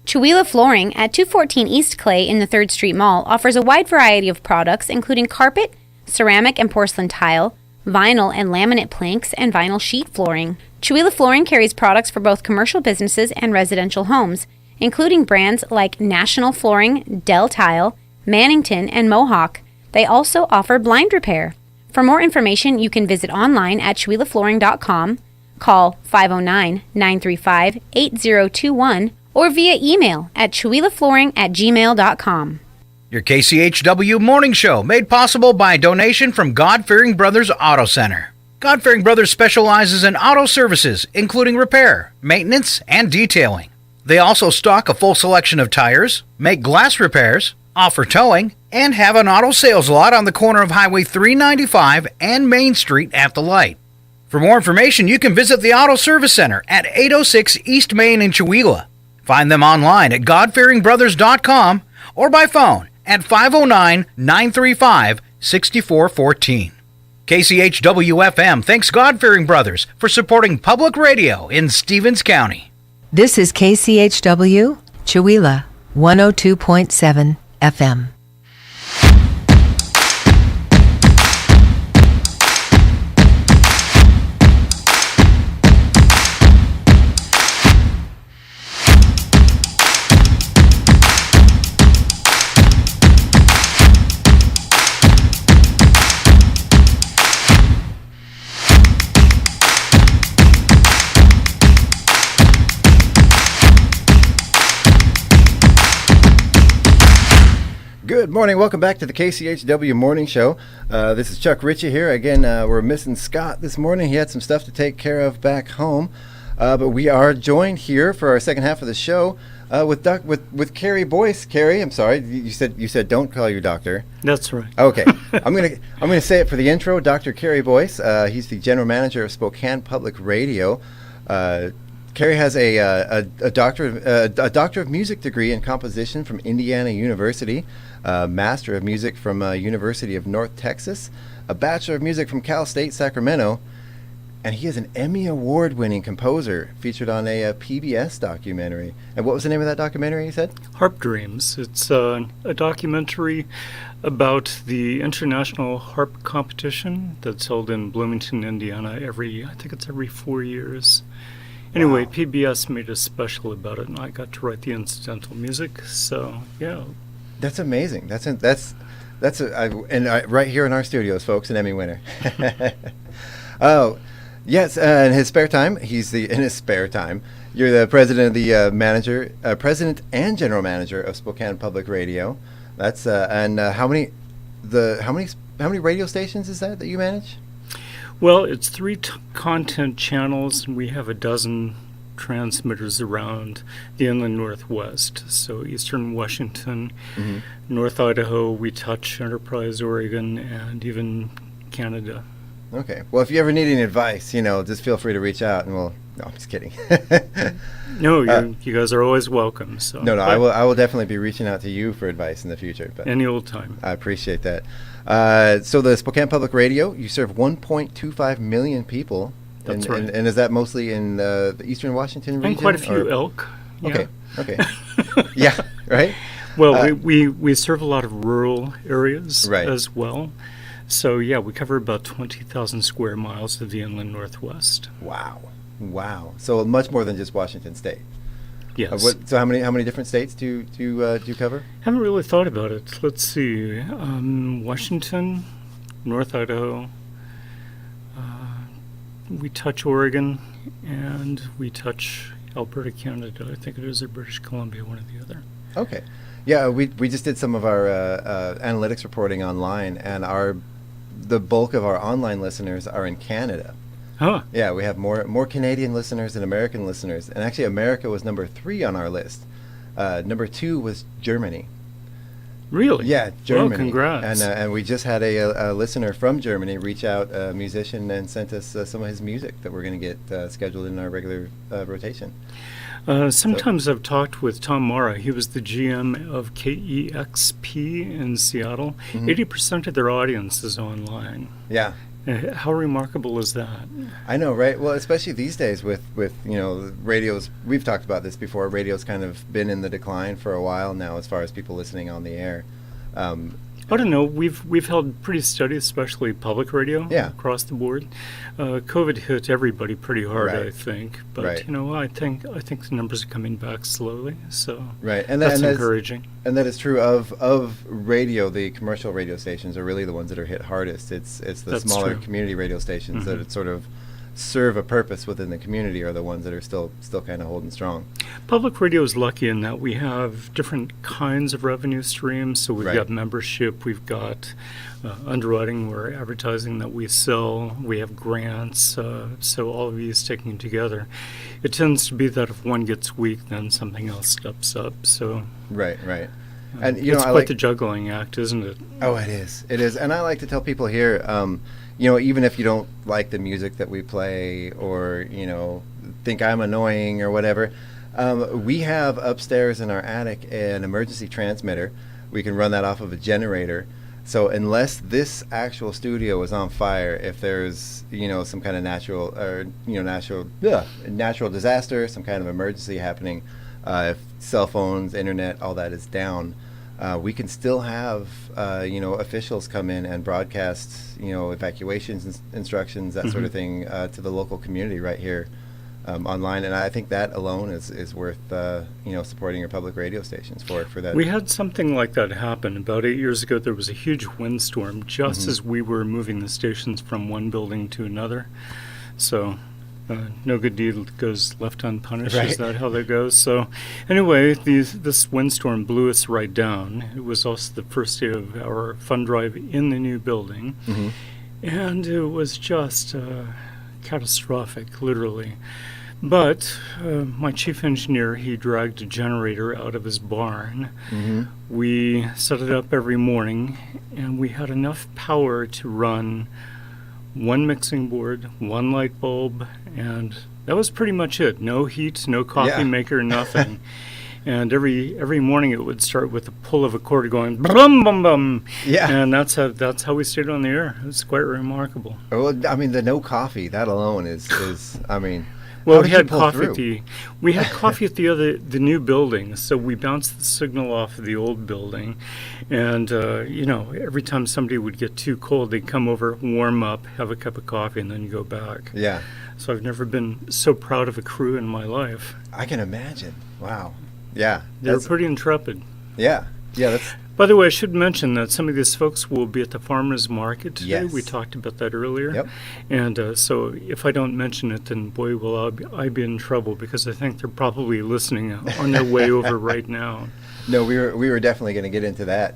Chewelah Flooring at 214 East Clay in the 3rd Street Mall offers a wide variety of products including carpet, ceramic and porcelain tile, vinyl and laminate planks, and vinyl sheet flooring. Chewelah Flooring carries products for both commercial businesses and residential homes, including brands like National Flooring, Dell Tile, Mannington, and Mohawk. They also offer blind repair. For more information, you can visit online at ChewelahFlooring.com, call 509-935-8021, or via email at ChewelahFlooring@gmail.com. Your KCHW Morning Show, made possible by a donation from God-Fearing Brothers Auto Center. God-Fearing Brothers specializes in auto services, including repair, maintenance, and detailing. They also stock a full selection of tires, make glass repairs, offer towing, and have an auto sales lot on the corner of Highway 395 and Main Street at the light. For more information, you can visit the Auto Service Center at 806 East Main in Chewelah. Find them online at godfearingbrothers.com or by phone at 509-935-6414. KCHW-FM thanks God-Fearing Brothers for supporting public radio in Stevens County. This is KCHW, Chewelah, 102.7 FM. Good morning. Welcome back to the KCHW Morning Show. This is Chuck Ritchie here. Again, we're missing Scott this morning. He had some stuff to take care of back home. But we are joined here for our second half of the show with Cary Boyce. Cary, I'm sorry. You said don't call you doctor. That's right. Okay. I'm gonna say it for the intro. Dr. Cary Boyce. He's the general manager of Spokane Public Radio. Cary has a doctor of music degree in composition from Indiana University, a master of music from University of North Texas, a bachelor of music from Cal State Sacramento, and he is an Emmy Award-winning composer featured on a PBS documentary. And what was the name of that documentary you said? Harp Dreams. It's a documentary about the International Harp Competition that's held in Bloomington, Indiana I think it's every 4 years. Anyway, wow. PBS made a special about it, and I got to write the incidental music. So, yeah. That's amazing. Right here in our studios, folks, an Emmy winner. Oh, yes. In his spare time, you're the president of the president and general manager of Spokane Public Radio. That's how many radio stations is that you manage? Well, it's 3 content channels, and we have a dozen transmitters around the inland Northwest. So Eastern Washington, North Idaho, we touch Enterprise, Oregon, and even Canada. Okay. Well, if you ever need any advice, just feel free to reach out, and No, I'm just kidding. No, you guys are always welcome. So No, I will definitely be reaching out to you for advice in the future. But any old time. I appreciate that. So the Spokane Public Radio, you serve 1.25 million people. That's right. And is that mostly in the Eastern Washington region? And quite a few elk. Okay. Yeah, right? Well, we serve a lot of rural areas right. as well. So, yeah, we cover about 20,000 square miles of the inland Northwest. Wow. So much more than just Washington State. Yes. So how many different states do you cover? Haven't really thought about it. Let's see. Washington, North Idaho. We touch Oregon, and we touch Alberta, Canada. I think it is, or British Columbia, one or the other. Okay. Yeah, we just did some of our analytics reporting online, and the bulk of our online listeners are in Canada. Huh. Yeah, we have more Canadian listeners than American listeners, and actually America was number 3 on our list. Number 2 was Germany. Really? Yeah, Germany. Well, congrats. And we just had a listener from Germany reach out, a musician, and sent us some of his music that we're going to get scheduled in our regular rotation. Sometimes I've talked with Tom Mara. He was the GM of KEXP in Seattle. 80% of their audience is online. Yeah. How remarkable is that? I know, right? Well, especially these days with radios. We've talked about this before. Radio's kind of been in the decline for a while now as far as people listening on the air. I don't know. We've held pretty steady, especially public radio across the board. COVID hit everybody pretty hard, right. I think. But right. I think the numbers are coming back slowly. So right. that's encouraging. And that is true of radio. The commercial radio stations are really the ones that are hit hardest. It's the smaller community radio stations that it's sort of serve a purpose within the community are the ones that are still kind of holding strong. Public radio is lucky in that we have different kinds of revenue streams. So we've got membership, we've got underwriting or advertising that we sell, we have grants. So all of these taken together, it tends to be that if one gets weak, then something else steps up. So right. And it's quite the juggling act, isn't it? Oh, it is. And I like to tell people here, even if you don't like the music that we play, or think I'm annoying or whatever, we have upstairs in our attic an emergency transmitter. We can run that off of a generator. So unless this actual studio is on fire, if there's some kind of natural disaster, some kind of emergency happening, if cell phones, internet, all that is down, we can still have officials come in and broadcast evacuations instructions, that sort of thing, to the local community right here online. And I think that alone is worth supporting your public radio stations for that. We had something like that happen about 8 years ago. There was a huge windstorm just as we were moving the stations from one building to another. So no good deed goes left unpunished. Right. Is that how that goes? So anyway, this windstorm blew us right down. It was also the first day of our fund drive in the new building. And it was just catastrophic, literally. But my chief engineer, he dragged a generator out of his barn. We set it up every morning, and we had enough power to run one mixing board, one light bulb, and that was pretty much it. No heat, no coffee maker, nothing. And every morning it would start with the pull of a cord going bum bum bum. Yeah. And that's how we stayed on the air. It's quite remarkable. Well, I mean, the no coffee, that alone is I mean. Well, we had coffee at the new building, so we bounced the signal off of the old building, and every time somebody would get too cold, they'd come over, warm up, have a cup of coffee, and then go back. Yeah. So I've never been so proud of a crew in my life. I can imagine. Wow. Yeah. They're pretty intrepid. Yeah. Yeah. By the way, I should mention that some of these folks will be at the farmers market today. Yes. We talked about that earlier. Yep. And so if I don't mention it, then boy, will I be in trouble, because I think they're probably listening on their way over right now. No, we were definitely going to get into that.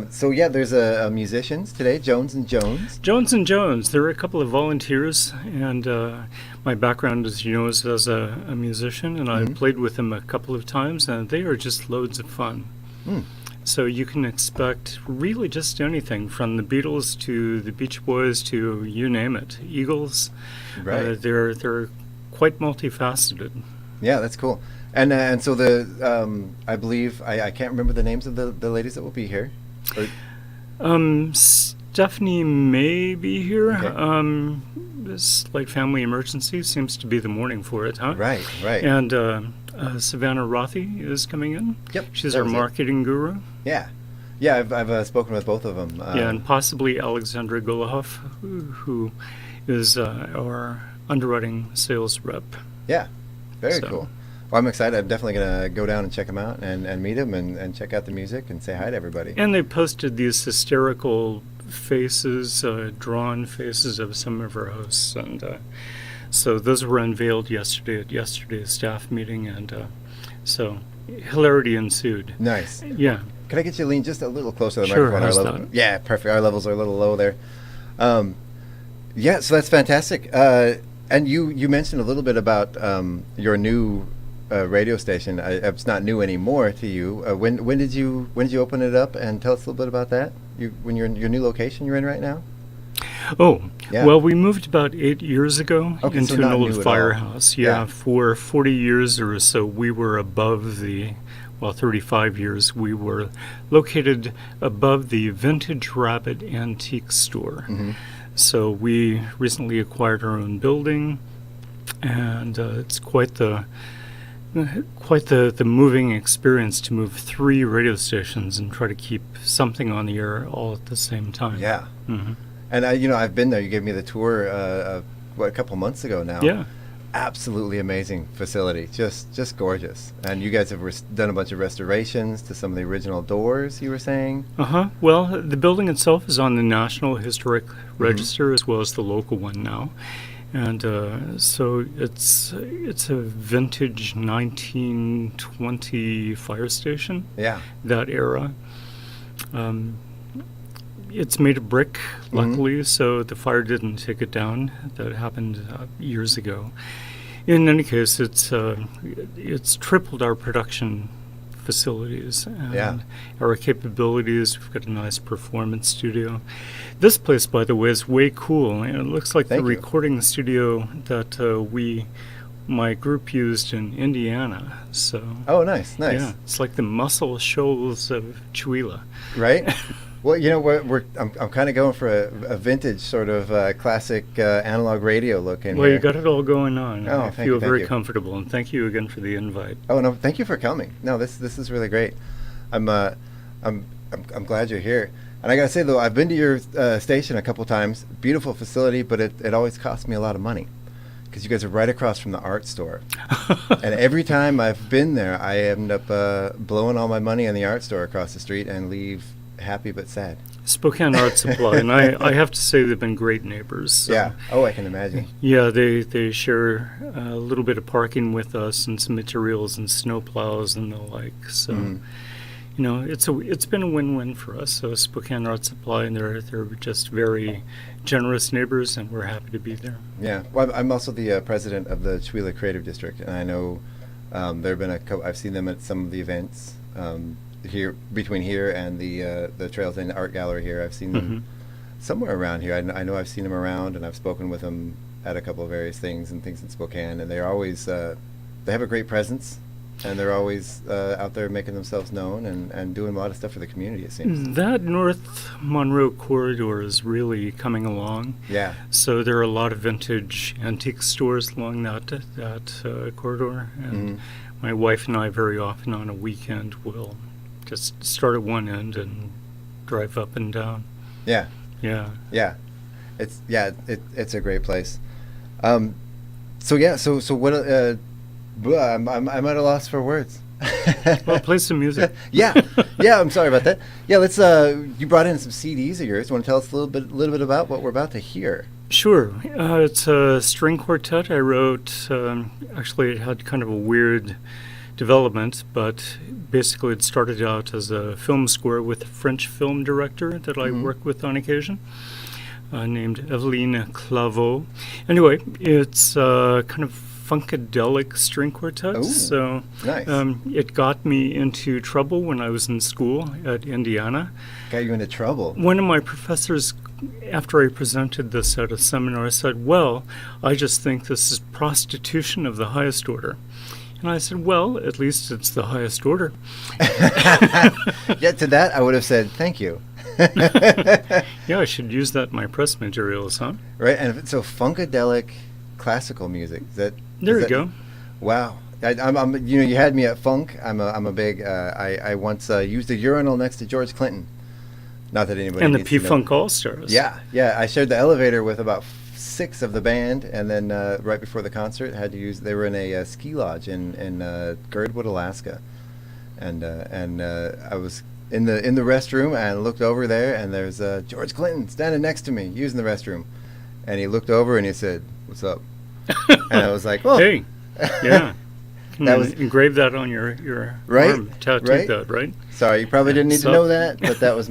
So yeah, there's a musicians today, Jones and Jones. Jones and Jones. There are a couple of volunteers, and my background, as you know, is as a musician, and I've played with them a couple of times, and they are just loads of fun. So you can expect really just anything from the Beatles to the Beach Boys to you name it, Eagles. Right. They're quite multifaceted. Yeah, that's cool. And so I believe I can't remember the names of the ladies that will be here. Stephanie may be here. Okay. This like family emergency seems to be the morning for it, huh? Right. And Savannah Rothi is coming in. Yep. She's our marketing guru. Yeah. Yeah, I've spoken with both of them. And possibly Alexandra Golohoff, who is our underwriting sales rep. Yeah, very cool. Well, I'm excited. I'm definitely going to go down and check them out and meet them and check out the music and say hi to everybody. And they posted these hysterical faces, drawn faces of some of our hosts. And so those were unveiled yesterday at yesterday's staff meeting. And so hilarity ensued. Nice. Yeah. Can I get you to lean just a little closer to the sure, microphone? Yeah, perfect. Our levels are a little low there. Yeah, so that's fantastic. And you mentioned a little bit about your new radio station. It's not new anymore to you. When did you open it up? And tell us a little bit about that. When you're in your new location you're in right now. Oh, yeah. Well, we moved about 8 years ago into so an old firehouse. Yeah, for 40 years or so, we were above 35 years, we were located above the Vintage Rabbit Antique Store. So we recently acquired our own building, and it's quite the moving experience to move 3 radio stations and try to keep something on the air all at the same time. Yeah. And I've been there. You gave me the tour a couple months ago now. Yeah. Absolutely amazing facility, just gorgeous. And you guys have done a bunch of restorations to some of the original doors, you were saying? Well, the building itself is on the National Historic Register as well as the local one now. And so it's a vintage 1920 fire station. Yeah. That era. It's made of brick, luckily, so the fire didn't take it down. That happened years ago. In any case, it's tripled our production facilities and our capabilities. We've got a nice performance studio. This place, by the way, is way cool. And it looks like the recording studio that my group used in Indiana. So. Oh, nice. Yeah, it's like the Muscle Shoals of Chewelah. Right. Well, you know, I'm kind of going for a vintage sort of classic analog radio look in Well, here. you got it all going on. Oh, I feel very comfortable, and thank you again for the invite. Oh no, thank you for coming. No, this is really great. I'm glad you're here. And I gotta say though, I've been to your station a couple times. Beautiful facility, but it always costs me a lot of money because you guys are right across from the art store. And every time I've been there, I end up blowing all my money on the art store across the street and leave happy but sad. Spokane Art Supply, and I have to say they've been great neighbors. So. Yeah. Oh, I can imagine. Yeah, they share a little bit of parking with us and some materials and snow plows and the like. So, you know, it's been a win-win for us. So Spokane Art Supply, and they're just very generous neighbors, and we're happy to be there. Yeah. Well, I'm also the president of the Chewelah Creative District, and I know there have been I've seen them at some of the events. Here between here and the Trails End Art Gallery here, I've seen them somewhere around here. I know I've seen them around, and I've spoken with them at a couple of various things in Spokane, and they're always they have a great presence, and they're always out there making themselves known and doing a lot of stuff for the community, it seems. That North Monroe corridor is really coming along. Yeah. So there are a lot of vintage antique stores along that corridor, and my wife and I very often on a weekend will just start at one end and drive up and down. Yeah. Yeah. Yeah. It's a great place. So what? I'm at a loss for words. Well, play some music. Yeah. I'm sorry about that. Yeah. Let's. You brought in some CDs of yours. Want to tell us a little bit about what we're about to hear? Sure. It's a string quartet I wrote. Actually, it had kind of a weird development, but basically it started out as a film score with a French film director that I work with on occasion, named Evelyne Claveau. Anyway, it's kind of funkadelic string quartet. So nice. It got me into trouble when I was in school at Indiana. Got you into trouble? One of my professors, after I presented this at a seminar, said, "Well, I just think this is prostitution of the highest order." And I said, well, at least it's the highest order. Yeah, to that I would have said, thank you. Yeah, I should use that in my press materials, huh? Right, and so funkadelic classical music. There you go. Wow. I'm you had me at funk. I'm a big, I once used a urinal next to George Clinton. Not that anybody and the needs to know. P-Funk All-Stars. Yeah, I shared the elevator with about 6 of the band, and then right before the concert, they were in a ski lodge in Girdwood, Alaska, and I was in the restroom and looked over there, and there's George Clinton standing next to me using the restroom, and he looked over and he said, "What's up?" And I was like, "Oh, hey, yeah." That was engrave that on your arm, tattooed that, right? Sorry, you probably didn't need to know that, but that was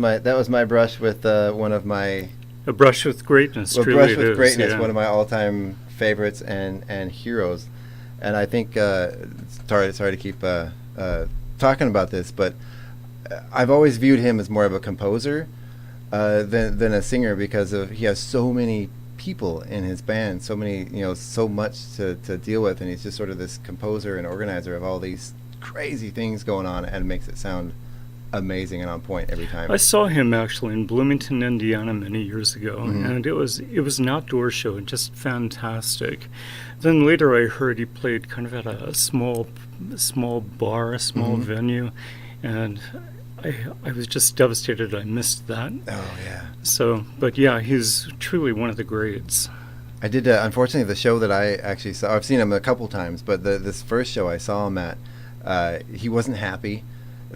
my brush with one of my. A Brush with Greatness. A Brush with Greatness, yeah. One of my all-time favorites and heroes. And I think, sorry to keep talking about this, but I've always viewed him as more of a composer than a singer because he has so many people in his band, so much to deal with, and he's just sort of this composer and organizer of all these crazy things going on, and makes it sound amazing and on point every time. I saw him actually in Bloomington, Indiana many years ago, and it was an outdoor show, just fantastic. Then later I heard he played kind of at a small bar, a small venue, and I was just devastated I missed that. Oh yeah. So, but yeah, he's truly one of the greats. I did, unfortunately, the show that I actually saw, I've seen him a couple times, but this first show I saw him at, he wasn't happy.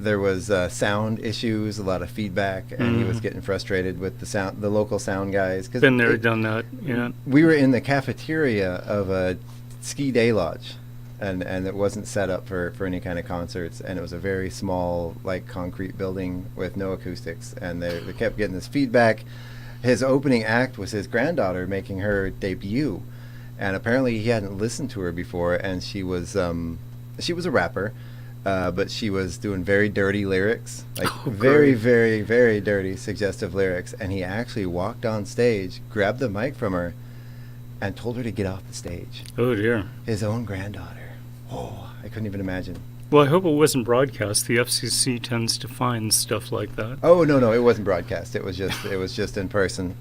there was sound issues, a lot of feedback, and he was getting frustrated with the local sound guys. Been there, done that. Yeah. We were in the cafeteria of a ski day lodge, and it wasn't set up for any kind of concerts, and it was a very small, like, concrete building with no acoustics, and they kept getting this feedback. His opening act was his granddaughter making her debut, and apparently he hadn't listened to her before, and she was a rapper, but she was doing very dirty lyrics, like very, very, very dirty, suggestive lyrics, and he actually walked on stage, grabbed the mic from her, and told her to get off the stage. Oh, dear. His own granddaughter. Oh, I couldn't even imagine. Well, I hope it wasn't broadcast. The FCC tends to find stuff like that. Oh, no, it wasn't broadcast. It was just in person.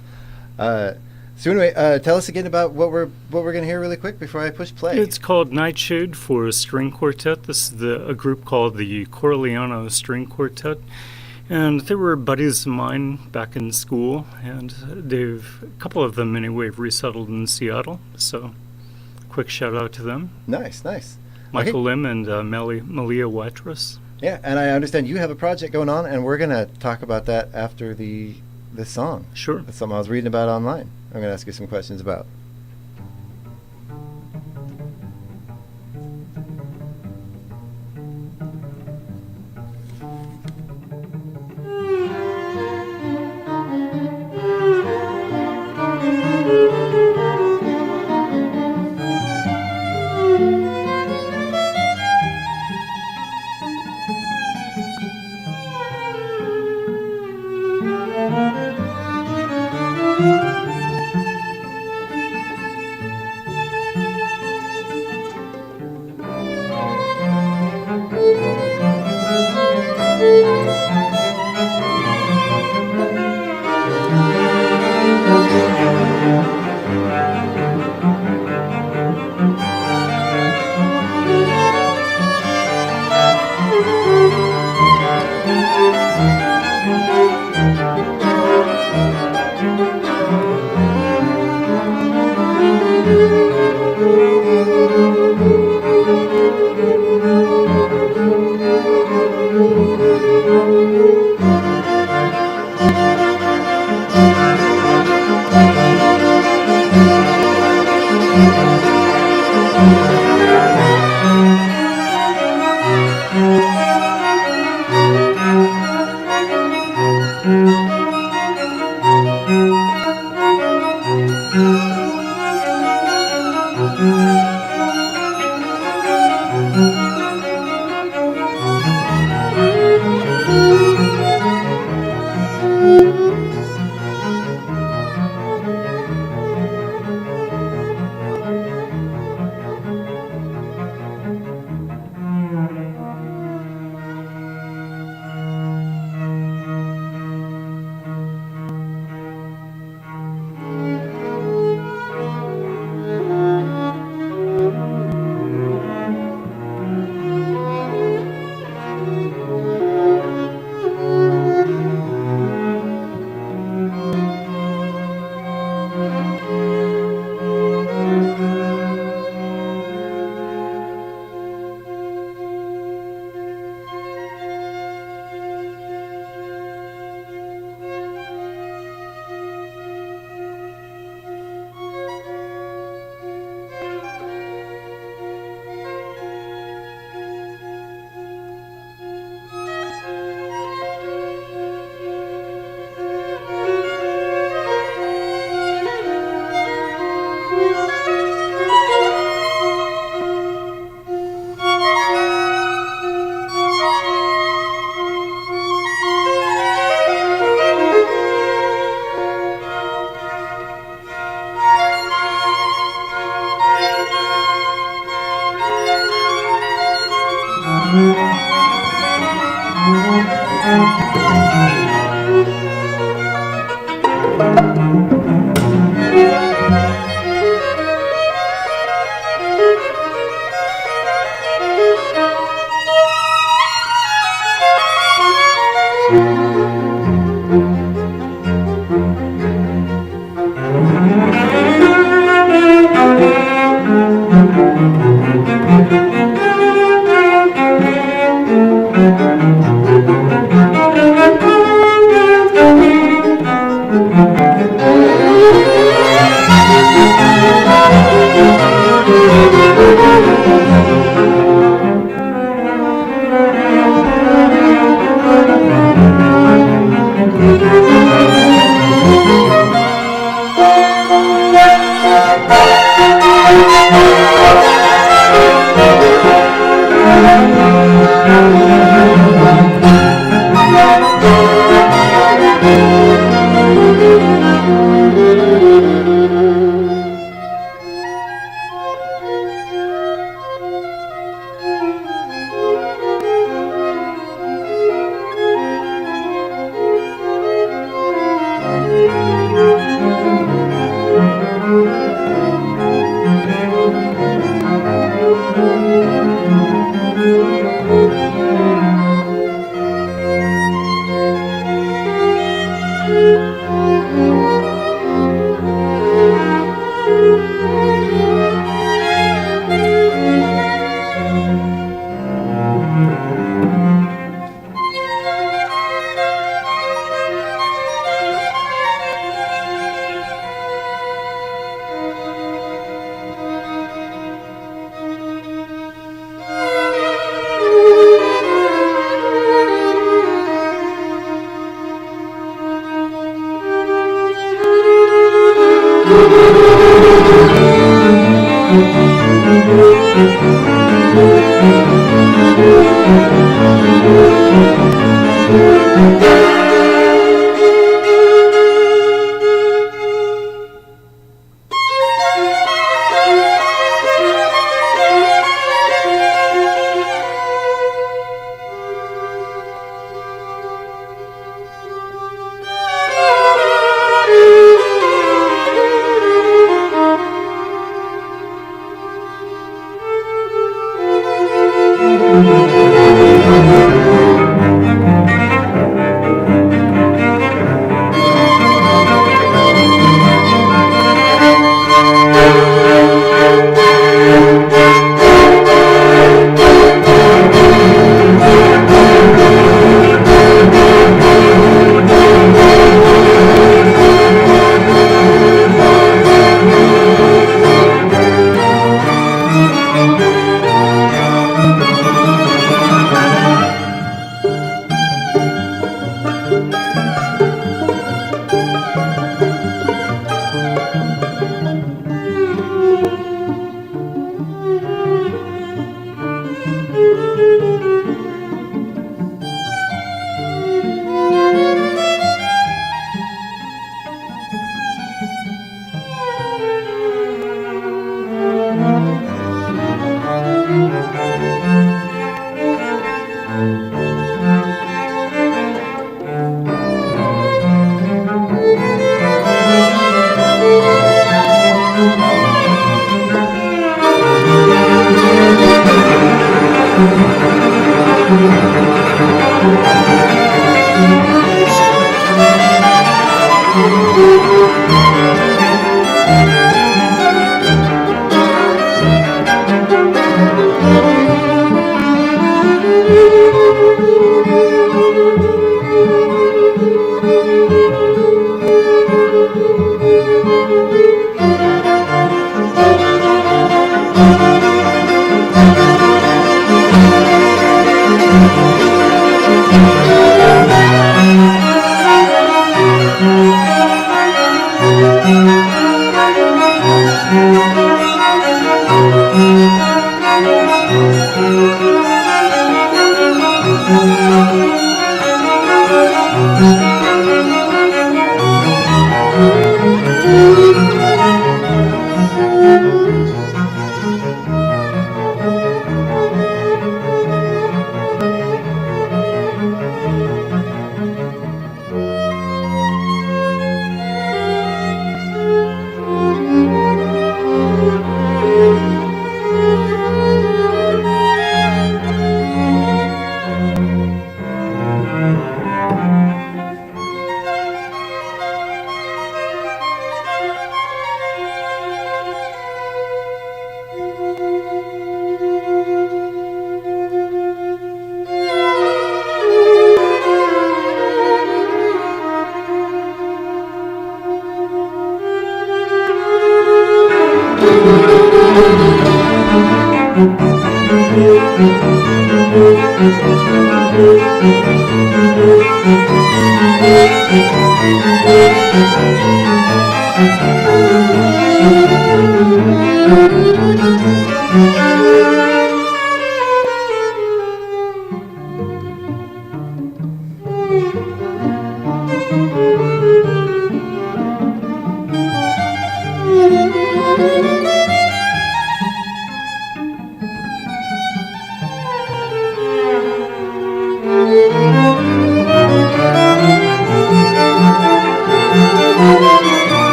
So anyway, tell us again about what we're going to hear really quick before I push play. It's called Nightshade for a string quartet. This is a group called the Corleano String Quartet. And they were buddies of mine back in school, and a couple of them anyway, have resettled in Seattle. So, quick shout out to them. Nice. Michael Lim and Malia Watrous. Yeah, and I understand you have a project going on, and we're going to talk about that after this song. Sure. That's something I was reading about online. I'm going to ask you some questions about.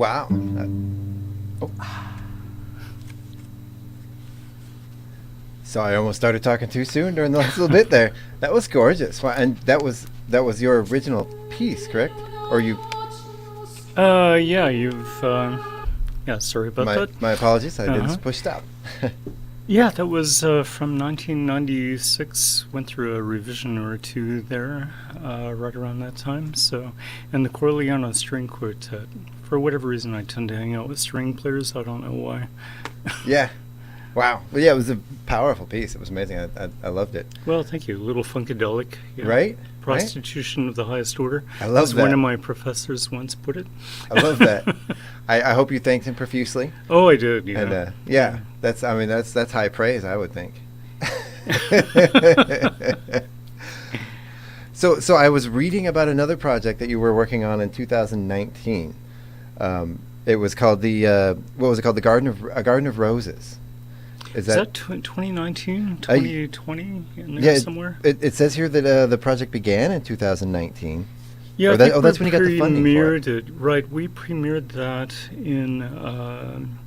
Wow. So I almost started talking too soon during the last little bit there. That was gorgeous. Wow. And that was your original piece, correct? Or you? Yeah, you've. Yeah, sorry about that. My apologies. I didn't push stop. Yeah, that was from 1996. Went through a revision or two there, right around that time. So, and the Corleone String Quartet. For whatever reason, I tend to hang out with string players. I don't know why. Yeah. Wow. But yeah, it was a powerful piece. It was amazing. I loved it. Well, thank you. A little funkadelic. Yeah. Right? Prostitution of the highest order. I love as that. One of my professors once put it. I love that. I hope you thanked him profusely. Oh, I did. Yeah. And yeah, that's high praise, I would think. So I was reading about another project that you were working on in 2019. It was called what was it called? A Garden of Roses. Is that 2019, 2020 in there somewhere? It says here that the project began in 2019. Yeah, that's when you got the funding for it. Right, we premiered that in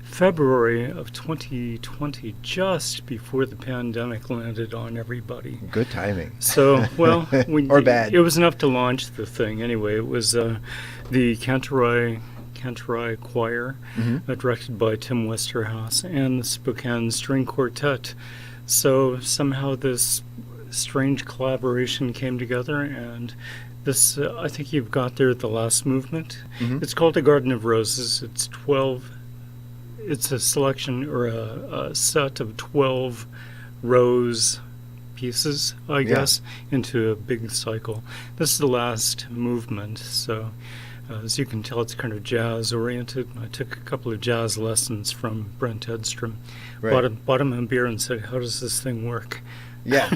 February of 2020, just before the pandemic landed on everybody. Good timing. So, well, or bad. It was enough to launch the thing. Anyway, it was the Cary Choir, directed by Tim Westerhouse, and the Spokane String Quartet. So somehow this strange collaboration came together, and this, I think you've got there the last movement. It's called A Garden of Roses. It's 12. It's a selection or a set of 12 rose pieces, I guess, into a big cycle. This is the last movement, so as you can tell, it's kind of jazz-oriented. I took a couple of jazz lessons from Brent Edstrom. Right. Bought him a beer and said, how does this thing work? Yeah,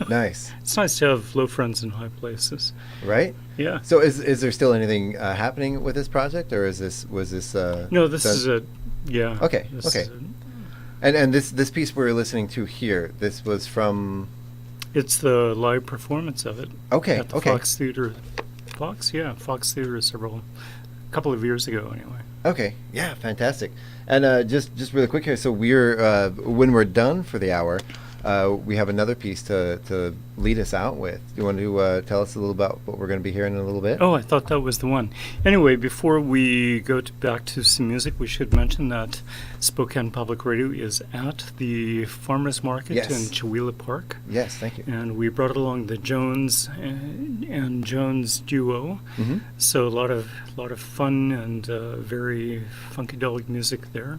nice. It's nice to have low friends in high places. Right? Yeah. So is there still anything happening with this project, or was this No, this is a, yeah. Okay, okay. And this piece we're listening to here, this was from? It's the live performance of it. Okay, at the Fox Theater. Fox Theater a couple of years ago anyway. Okay, yeah, fantastic. And just really quick here, so we're when we're done for the hour, we have another piece to lead us out with? Do you want to tell us a little about what we're going to be hearing in a little bit? Oh, I thought that was the one. Anyway, before we go back to some music, we should mention that Spokane Public Radio is at the Farmers Market Yes. in Chewelah Park. Yes, thank you. And we brought along the Jones and Jones duo. Mhm. So a lot of fun and very funkadelic music there.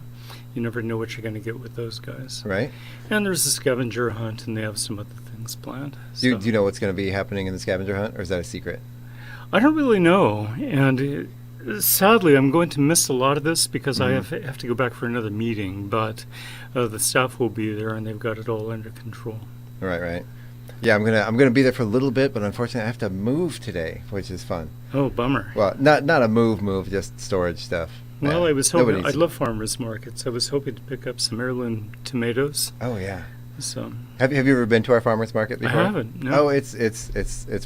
You never know what you're going to get with those guys. Right. And there's a scavenger hunt, and they have some other things planned. Do you know what's going to be happening in the scavenger hunt, or is that a secret? I don't really know, and sadly, I'm going to miss a lot of this because I Mhm. have to go back for another meeting. But the staff will be there, and they've got it all under control. Right. Yeah, I'm gonna be there for a little bit, but unfortunately, I have to move today, which is fun. Oh, bummer. Well, not a move, just storage stuff. Well, Yeah, I was hoping. nobody I needs- love farmers markets. I was hoping to pick up some heirloom tomatoes. Oh yeah. So Have you ever been to our farmers market before? I haven't. No. Oh, it's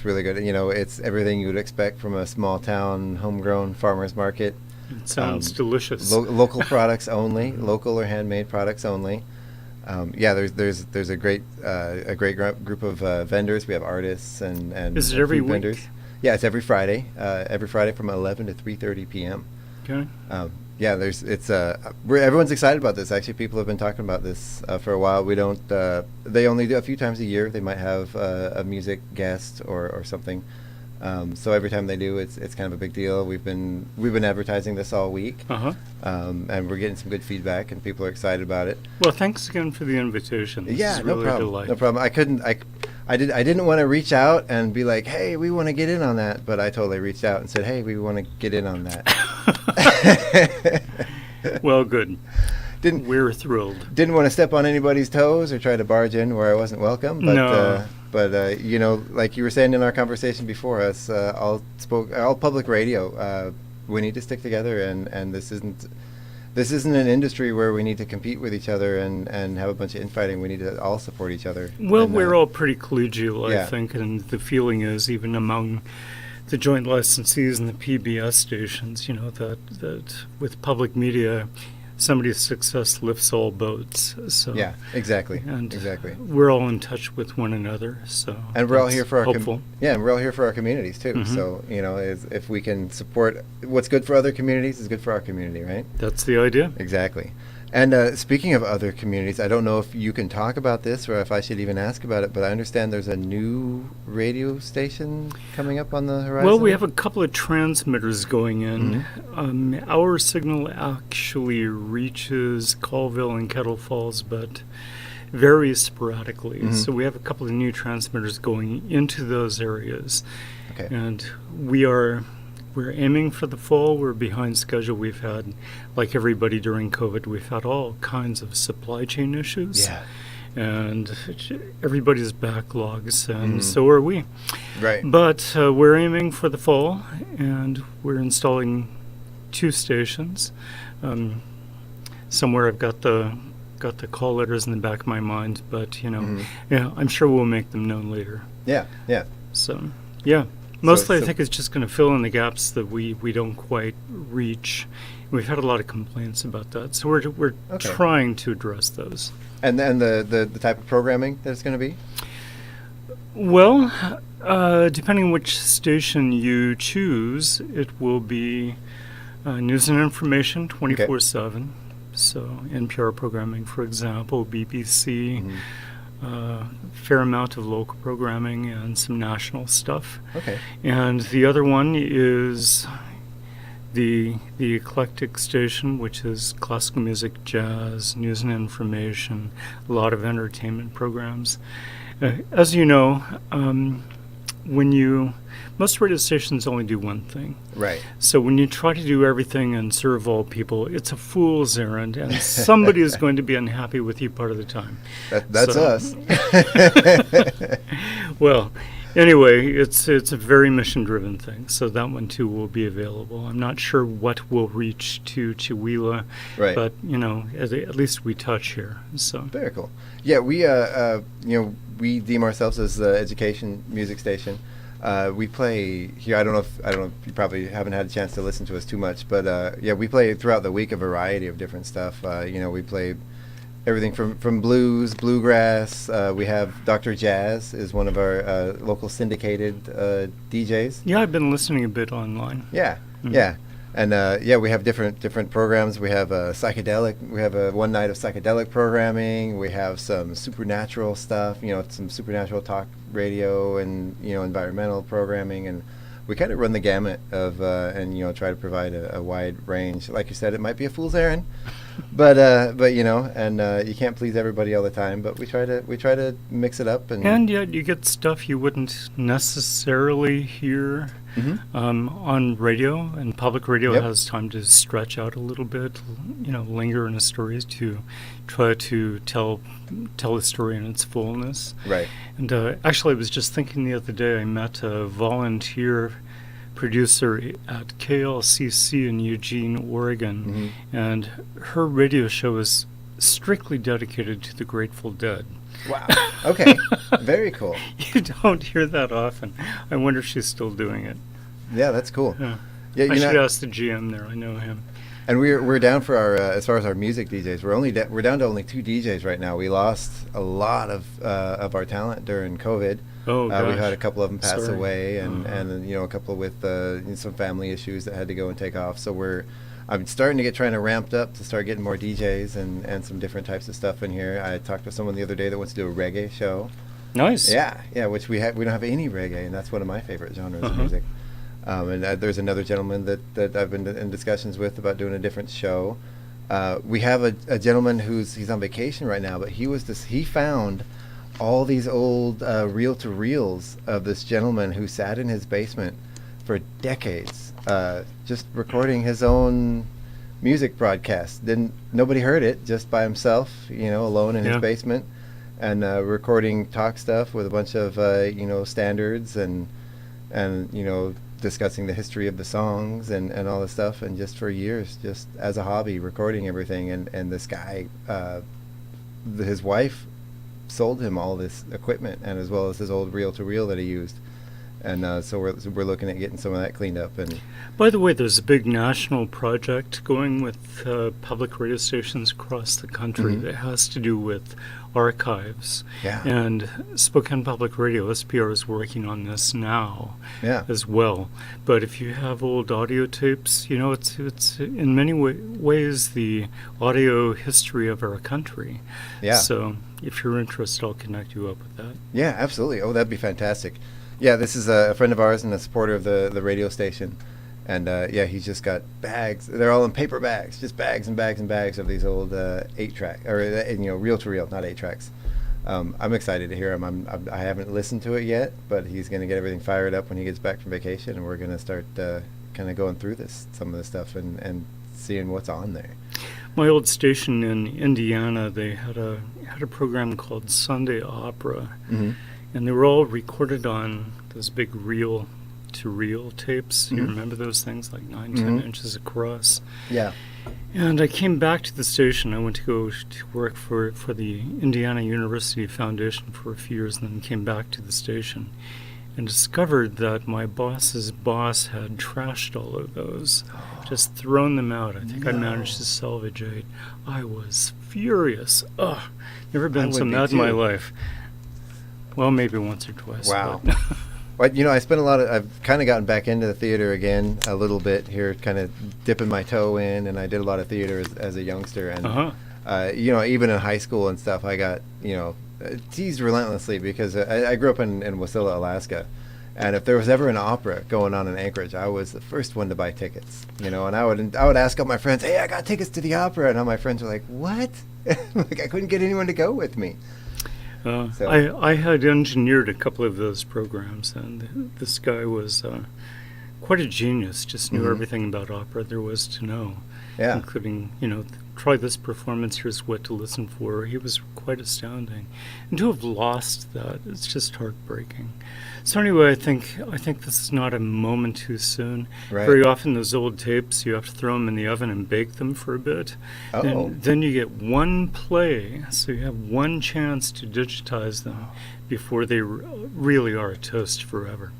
really good. You know, it's everything you would expect from a small town homegrown farmers market. It sounds delicious. Local products only, local or handmade products only. Yeah, there's a great group of vendors. We have artists and Is it every food week? vendors. Yeah, it's every Friday. Every Friday from 11 to 3:30 p.m. Okay. Yeah, everyone's excited about this. Actually, people have been talking about this for a while. We don't. They only do a few times a year. They might have a music guest or something. So every time they do, it's kind of a big deal. We've been advertising this all week, and we're getting some good feedback, and people are excited about it. Well, thanks again for the invitation. This Yeah, is no really a problem. delight. No problem. I didn't want to reach out and be like, hey, we want to get in on that, but I totally reached out and said, hey, we want to get in on that. Well, good. We're thrilled. Didn't want to step on anybody's toes or try to barge in where I wasn't welcome. But, No. But you know, like you were saying in our conversation before us, all public radio, we need to stick together, and this isn't an industry where we need to compete with each other and have a bunch of infighting. We need to all support each other. Well, And, we're all pretty collegial, I yeah. think, and the feeling is even among the joint licensees and the PBS stations, you know, that with public media, somebody's success lifts all boats. So Yeah, exactly. And Exactly. we're all in touch with one another. So And we're all that's here for our hopeful. and we're all here for our communities too. Mhm. So you know, if we can support what's good for other communities, is good for our community, right? That's the idea. Exactly. And speaking of other communities, I don't know if you can talk about this or if I should even ask about it, but I understand there's a new radio station coming up on the horizon. Well, we have a couple of transmitters going in. Mm-hmm. Our signal actually reaches Colville and Kettle Falls, but very sporadically. Mhm. So we have a couple of new transmitters going into those areas. Okay. And we're aiming for the fall. We're behind schedule. We've had, like everybody during COVID, we've had all kinds of supply chain issues. Yeah. And everybody's backlogs, and Mhm. so are we. Right. But we're aiming for the fall, and we're installing 2 stations. Somewhere I've got the call letters in the back of my mind, but you know, Mhm. yeah, I'm sure we'll make them known later. Yeah. Yeah. So, yeah. Mostly, so- I think it's just going to fill in the gaps that we don't quite reach. We've had a lot of complaints about that, so we're Okay. trying to address those. And then the type of programming that it's going to be. Well, depending on which station you choose, it will be news and information 24/7. So NPR programming, for example, BBC. Fair amount of local programming and some national stuff. Okay. And the other one is the eclectic station, which is classical music, jazz, news and information, a lot of entertainment programs. As you know, most radio stations only do one thing. Right. So when you try to do everything and serve all people, it's a fool's errand, and somebody is going to be unhappy with you part of the time. That's So- us. Well, anyway, it's a very mission-driven thing, so that one too will be available. I'm not sure what will reach to Chewelah, Right. but you know, at least we touch here. So Very cool. Yeah, we deem ourselves as the education music station. We play here. I don't know if you probably haven't had a chance to listen to us too much, but yeah, we play throughout the week a variety of different stuff. We play everything from blues, bluegrass. We have Dr. Jazz is one of our local syndicated DJs. Yeah, I've been listening a bit online. Yeah, yeah. And we have different programs. We have psychedelic. We have one night of psychedelic programming. We have some supernatural stuff. Some supernatural talk radio and environmental programming, and we kind of run the gamut of and try to provide a wide range. Like you said, it might be a fool's errand, but you can't please everybody all the time. But we try to mix it up, and yet you get stuff you wouldn't necessarily hear on radio, and public radio has time to stretch out a little bit, linger in a story to try to tell the story in its fullness. Right. And actually, I was just thinking the other day, I met a volunteer producer at KLCC in Eugene, Oregon, and her radio show is strictly dedicated to the Grateful Dead. Wow. Okay. Very cool. You don't hear that often. I wonder if she's still doing it. Yeah, that's cool. Yeah. Yeah, I should ask the GM there. I know him. And we're down for our as far as our music DJs. We're down to only 2 DJs right now. We lost a lot of our talent during COVID. Oh, gosh. We had a couple of them pass Sorry. away, and a couple with some family issues that had to go and take off. So I'm starting to trying to ramped up to start getting more DJs and some different types of stuff in here. I talked to someone the other day that wants to do a reggae show. Nice. Yeah, which we don't have any reggae, and that's one of my favorite genres of music. And there's another gentleman that I've been in discussions with about doing a different show. We have a gentleman he's on vacation right now, but he found all these old reel-to-reels of this gentleman who sat in his basement for decades, just recording his own music broadcast. Nobody heard it, just by himself, alone in his basement, and recording talk stuff with a bunch of standards and discussing the history of the songs and all this stuff, and just for years, just as a hobby, recording everything. And this guy, his wife sold him all this equipment, and as well as his old reel-to-reel that he used. And so we're looking at getting some of that cleaned up. And by the way, there's a big national project going with public radio stations across the country that has to do with archives. Yeah. And Spokane Public Radio, SPR, is working on this now as well. But if you have old audio tapes, it's in many ways the audio history of our country. Yeah. So if you're interested, I'll connect you up with that. Yeah, absolutely. Oh, that'd be fantastic. Yeah, this is a friend of ours and a supporter of the radio station. And he's just got bags. They're all in paper bags, just bags and bags and bags of these old 8-track, or reel-to-reel, not 8-tracks. I'm excited to hear him. I haven't listened to it yet, but he's going to get everything fired up when he gets back from vacation, and we're going to start kind of going through some of this stuff and seeing what's on there. My old station in Indiana, they had a program called Sunday Opera, and they were all recorded on those big reel-to-reel tapes. You remember those things, like 9-10 inches across? Yeah. And I came back to the station. I went to go to work for the Indiana University Foundation for a few years, and then came back to the station and discovered that my boss's boss had trashed all of those, just thrown them out. I think I managed to salvage 8. I was furious. Ugh, never been so mad in my life. Well, maybe once or twice. Wow. But, I've kind of gotten back into the theater again a little bit here, kind of dipping my toe in, and I did a lot of theater as a youngster. And, even in high school and stuff, I got, teased relentlessly because I grew up in Wasilla, Alaska. And if there was ever an opera going on in Anchorage, I was the first one to buy tickets, and I would ask all my friends, hey, I got tickets to the opera. And all my friends were like, what? Like, I couldn't get anyone to go with me. I had engineered a couple of those programs, and this guy was quite a genius, just knew everything about opera there was to know, including, try this performance, here's what to listen for. He was quite astounding. And to have lost that, it's just heartbreaking. So anyway, I think this is not a moment too soon. Right. Very often those old tapes, you have to throw them in the oven and bake them for a bit. And then you get one play, so you have one chance to digitize them before they really are a toast forever.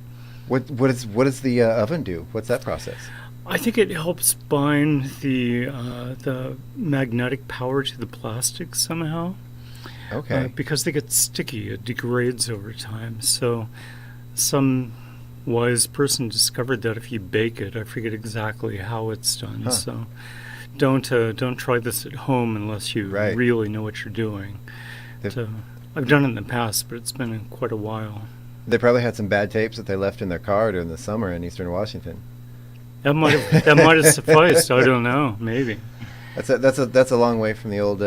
What does the oven do? What's that process? I think it helps bind the magnetic power to the plastic somehow. Okay. Because they get sticky, it degrades over time. So some wise person discovered that if you bake it, I forget exactly how it's done. So don't try this at home unless you really know what you're doing. I've done it in the past, but it's been quite a while. They probably had some bad tapes that they left in their car during the summer in Eastern Washington. That might have sufficed. I don't know. Maybe. That's a long way from the old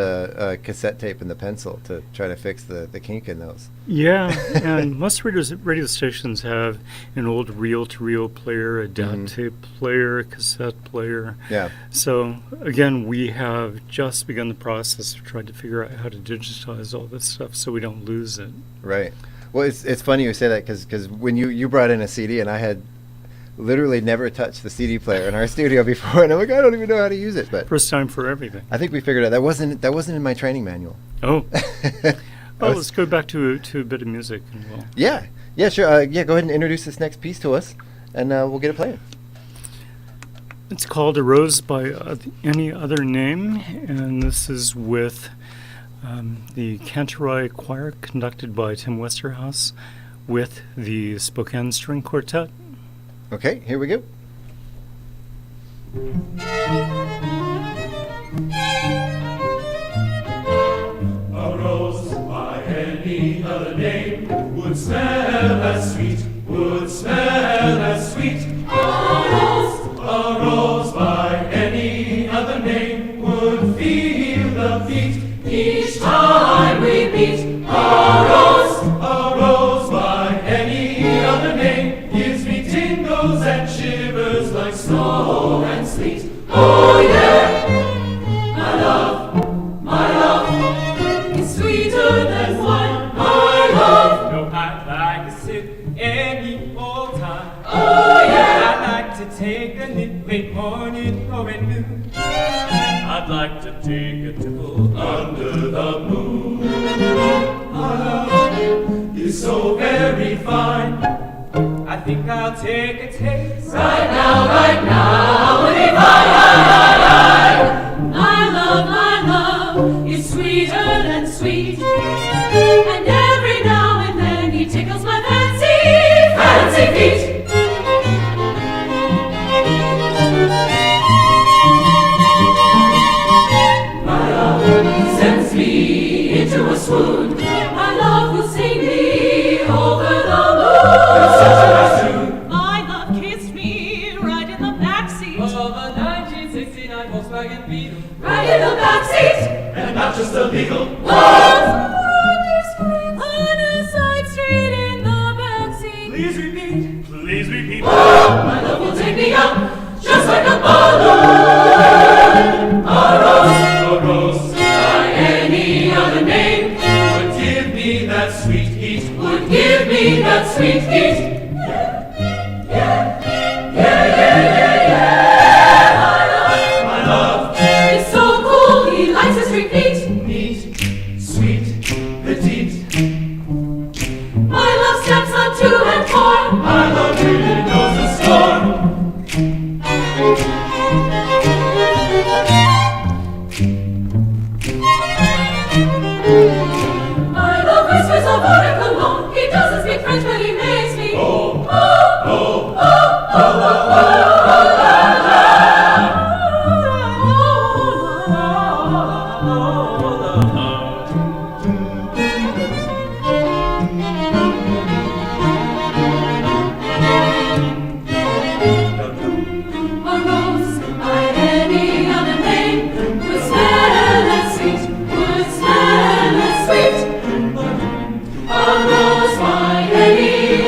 cassette tape and the pencil to try to fix the kink in those. Yeah, and most radio stations have an old reel-to-reel player, a DAT tape player, a cassette player. Yeah. So again, we have just begun the process of trying to figure out how to digitize all this stuff so we don't lose it. Right. Well, it's funny you say that because when you brought in a CD and I had literally never touched the CD player in our studio before, and I'm like, I don't even know how to use it. But first time for everything. I think we figured out that wasn't in my training manual. Oh. Let's go back to a bit of music. And we'll Yeah, sure. Go ahead and introduce this next piece to us, and we'll get it playing. It's called A Rose by Any Other Name, and this is with the Cantorai Choir, conducted by Tim Westerhouse, with the Spokane String Quartet. Okay, here we go. A rose by any other name would smell as sweet, would smell as sweet. A rose by any other name would feel the beat each time we meet. A rose by any other name gives me tingles and shivers like snow and sleet. Oh yeah, my love is sweeter than wine. My love, no, I'd like to sit any old time. Oh yeah, I'd like to take a nip late morning or at noon. I'd like to take a tipple under the moon. My love is so very fine. I think I'll take a taste right now. My love is sweeter than sweet. And every now and then he tickles my fancy feet. My love sends me into a swoon. My love will sing me over the moon. My love kissed me right in the backseat of a 1969 Volkswagen Beetle. Right in the backseat, and not just a Beetle. On a side street in the backseat. Please repeat. My love will take me up just like a balloon. A rose by any other name would give me that sweet heat. Would give me that sweet heat. My love is so cool, he likes his drink neat, sweet, petite. My love steps on 2 and 4. My love really knows the score. My love whispers a word of cologne. He doesn't speak French, but he makes me A rose by any other name would smell as sweet, would smell as sweet. A rose by any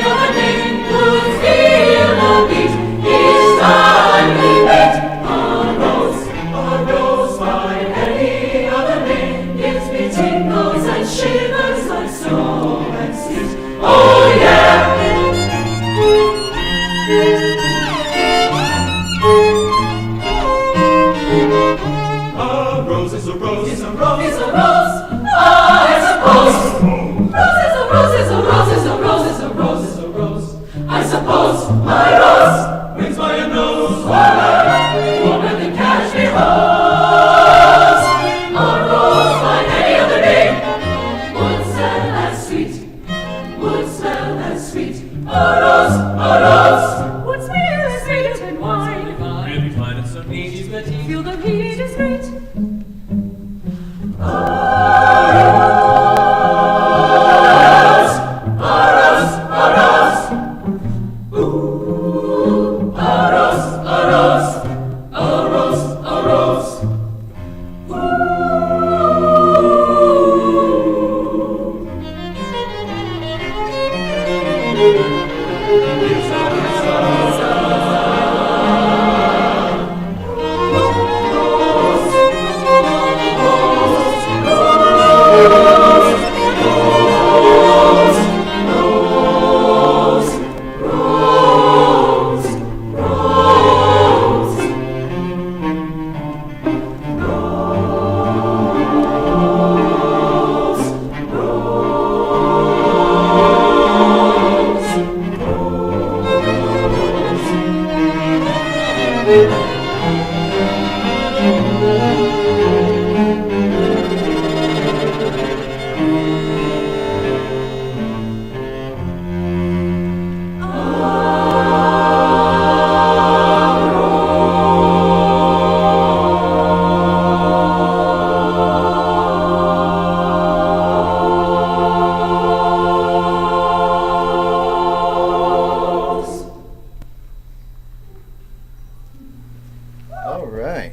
All right,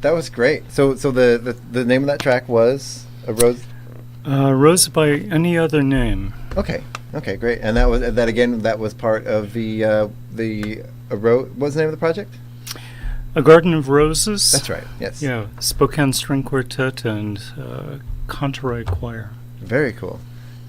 that was great. So the name of that track was a Rose. Rose by Any Other Name. Okay, great. And that was part of the what's the name of the project? A Garden of Roses. That's right. Yes. Yeah, Spokane String Quartet and Contourite Choir. Very cool.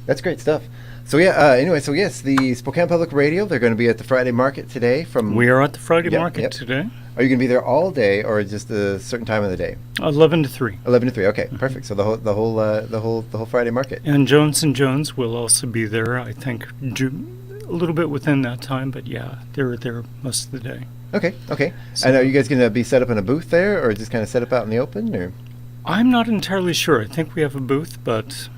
That's great stuff. So anyway, so yes, the Spokane Public Radio, they're going to be at the Friday Market today. We are at the Friday Market today. Are you going to be there all day, or just a certain time of the day? 11 to 3. 11 to 3. Okay, perfect. So the whole Friday Market. And Jones and Jones will also be there. I think a little bit within that time, but yeah, they're there most of the day. Okay. So, and are you guys going to be set up in a booth there, or just kind of set up out in the open, or? I'm not entirely sure. I think we have a booth, but.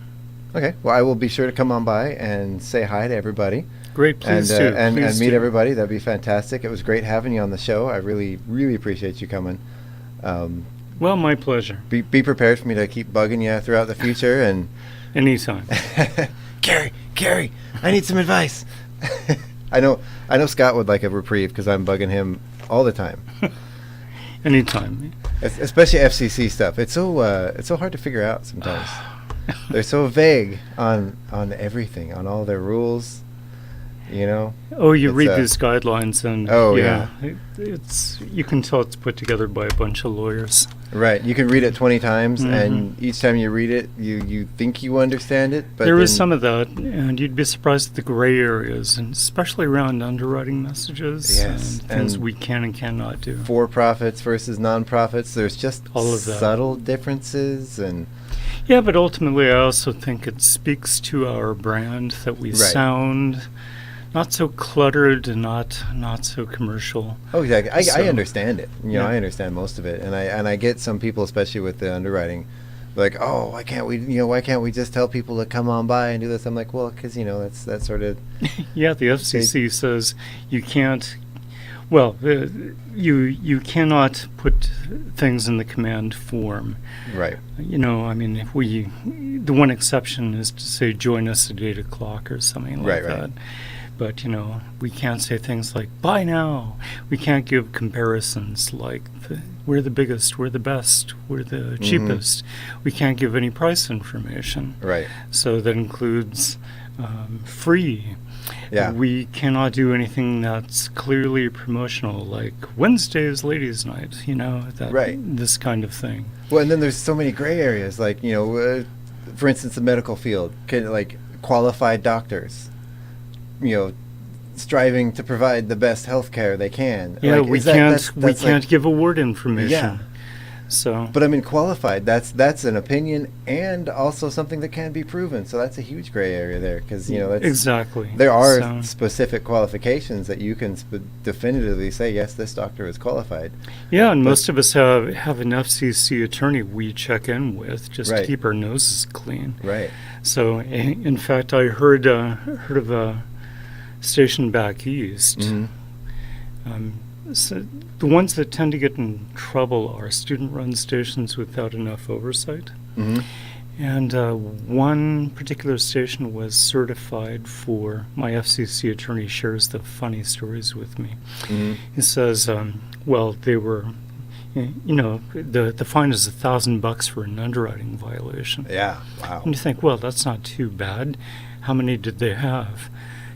Okay. Well, I will be sure to come on by and say hi to everybody. Great, please do. And meet everybody. That'd be fantastic. It was great having you on the show. I really, really appreciate you coming. Well, my pleasure. Be prepared for me to keep bugging you throughout the future and. Anytime. Cary, I need some advice. I know Scott would like a reprieve because I'm bugging him all the time. Anytime. Especially FCC stuff. It's so hard to figure out sometimes. They're so vague on everything, on all their rules, you know. Oh, you read these guidelines and yeah. It's you can tell it's put together by a bunch of lawyers. Right. You can read it 20 times, and each time you read it, you think you understand it. But there is some of that, and you'd be surprised at the gray areas, and especially around underwriting messages and things we can and cannot do. For-profits versus non-profits. There's just all of that. Subtle differences and. Yeah, but ultimately, I also think it speaks to our brand that we sound not so cluttered and not so commercial. Oh, exactly. I understand it. You know, I understand most of it, and I get some people, especially with the underwriting, like, oh, why can't we just tell people to come on by and do this? I'm like, well, because that's sort of. Yeah, the FCC says you can't. Well, you cannot put things in the command form. Right. You know, I mean, the one exception is to say join us at 8 o'clock or something like that. Right. But, you know, we can't say things like, buy now. We can't give comparisons like, we're the biggest, we're the best, we're the cheapest. We can't give any price information. Right. So that includes free. Yeah. We cannot do anything that's clearly promotional, like Wednesday's Ladies' Night, you know, this kind of thing. Well, and then there's so many gray areas, like, you know, for instance, the medical field, like qualified doctors, you know, striving to provide the best health care they can. Yeah, like, we can't give award information. Yeah. So, but I mean, qualified, that's an opinion and also something that can be proven. So that's a huge gray area there, because, you know, that's, exactly. There are specific qualifications that you can definitively say, yes, this doctor is qualified. Yeah, and most of us have an FCC attorney we check in with just to keep our noses clean. Right. So, in fact, I heard of a station back east. So the ones that tend to get in trouble are student-run stations without enough oversight. And one particular station was certified for, my FCC attorney shares the funny stories with me. He says, well, they were, you know, the fine is $1,000 for an underwriting violation. Yeah, wow. And you think, well, that's not too bad. How many did they have?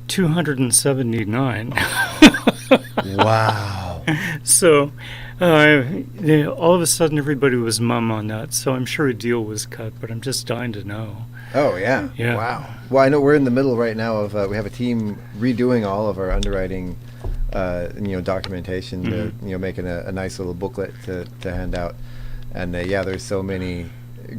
279. Wow. So all of a sudden everybody was mum on that, so I'm sure a deal was cut, but I'm just dying to know. Oh, yeah. Yeah. Wow. Well, I know we're in the middle right now of, we have a team redoing all of our underwriting, documentation, making a nice little booklet to hand out. And there's so many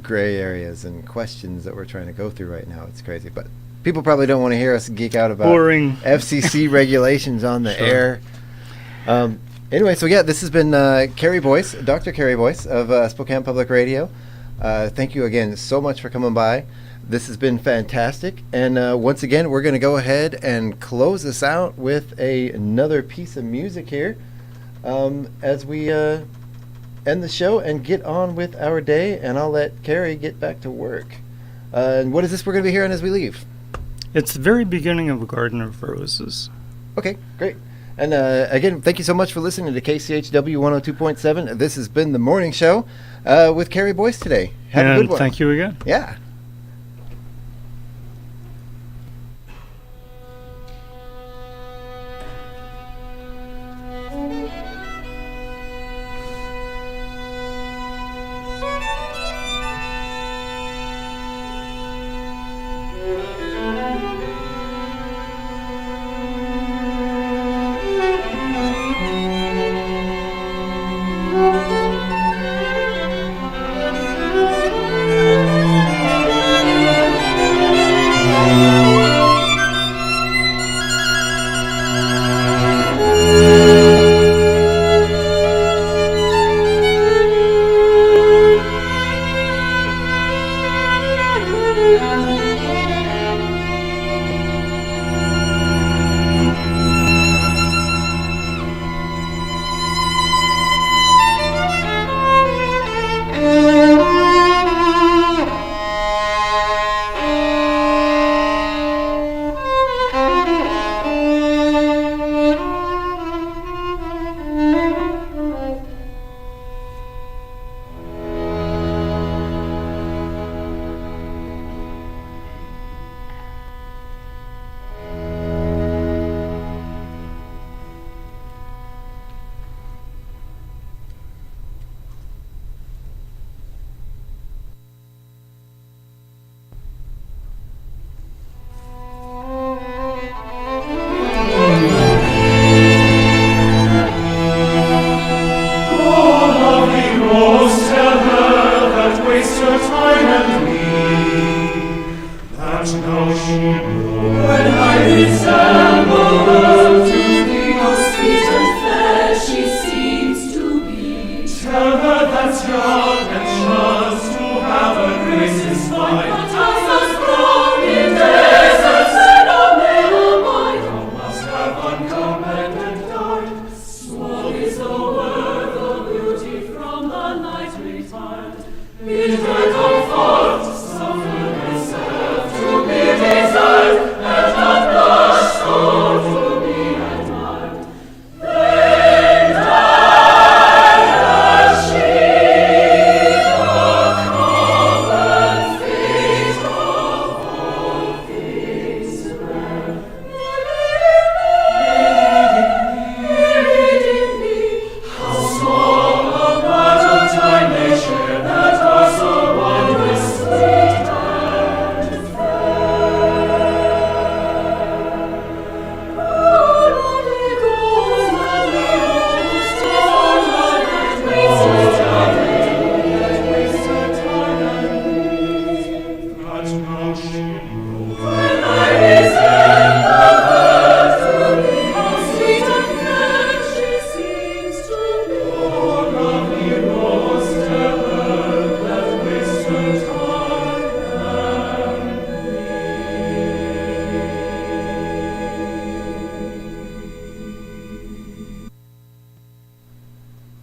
gray areas and questions that we're trying to go through right now. It's crazy. But people probably don't want to hear us geek out about boring FCC regulations on the air. Anyway, so this has been Cary Boyce, Dr. Cary Boyce of Spokane Public Radio. Thank you again so much for coming by. This has been fantastic. And once again, we're going to go ahead and close this out with another piece of music here as we end the show and get on with our day. And I'll let Cary get back to work. And what is this we're going to be hearing as we leave? It's the very beginning of A Garden of Roses. Okay, great. And again, thank you so much for listening to KCHW 102.7. This has been the morning show with Cary Boyce today. Have a good one. Thank you again. Yeah.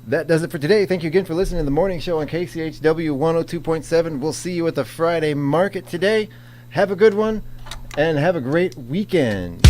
That does it for today. Thank you again for listening to the morning show on KCHW 102.7. We'll see you at the Friday market today. Have a good one and have a great weekend.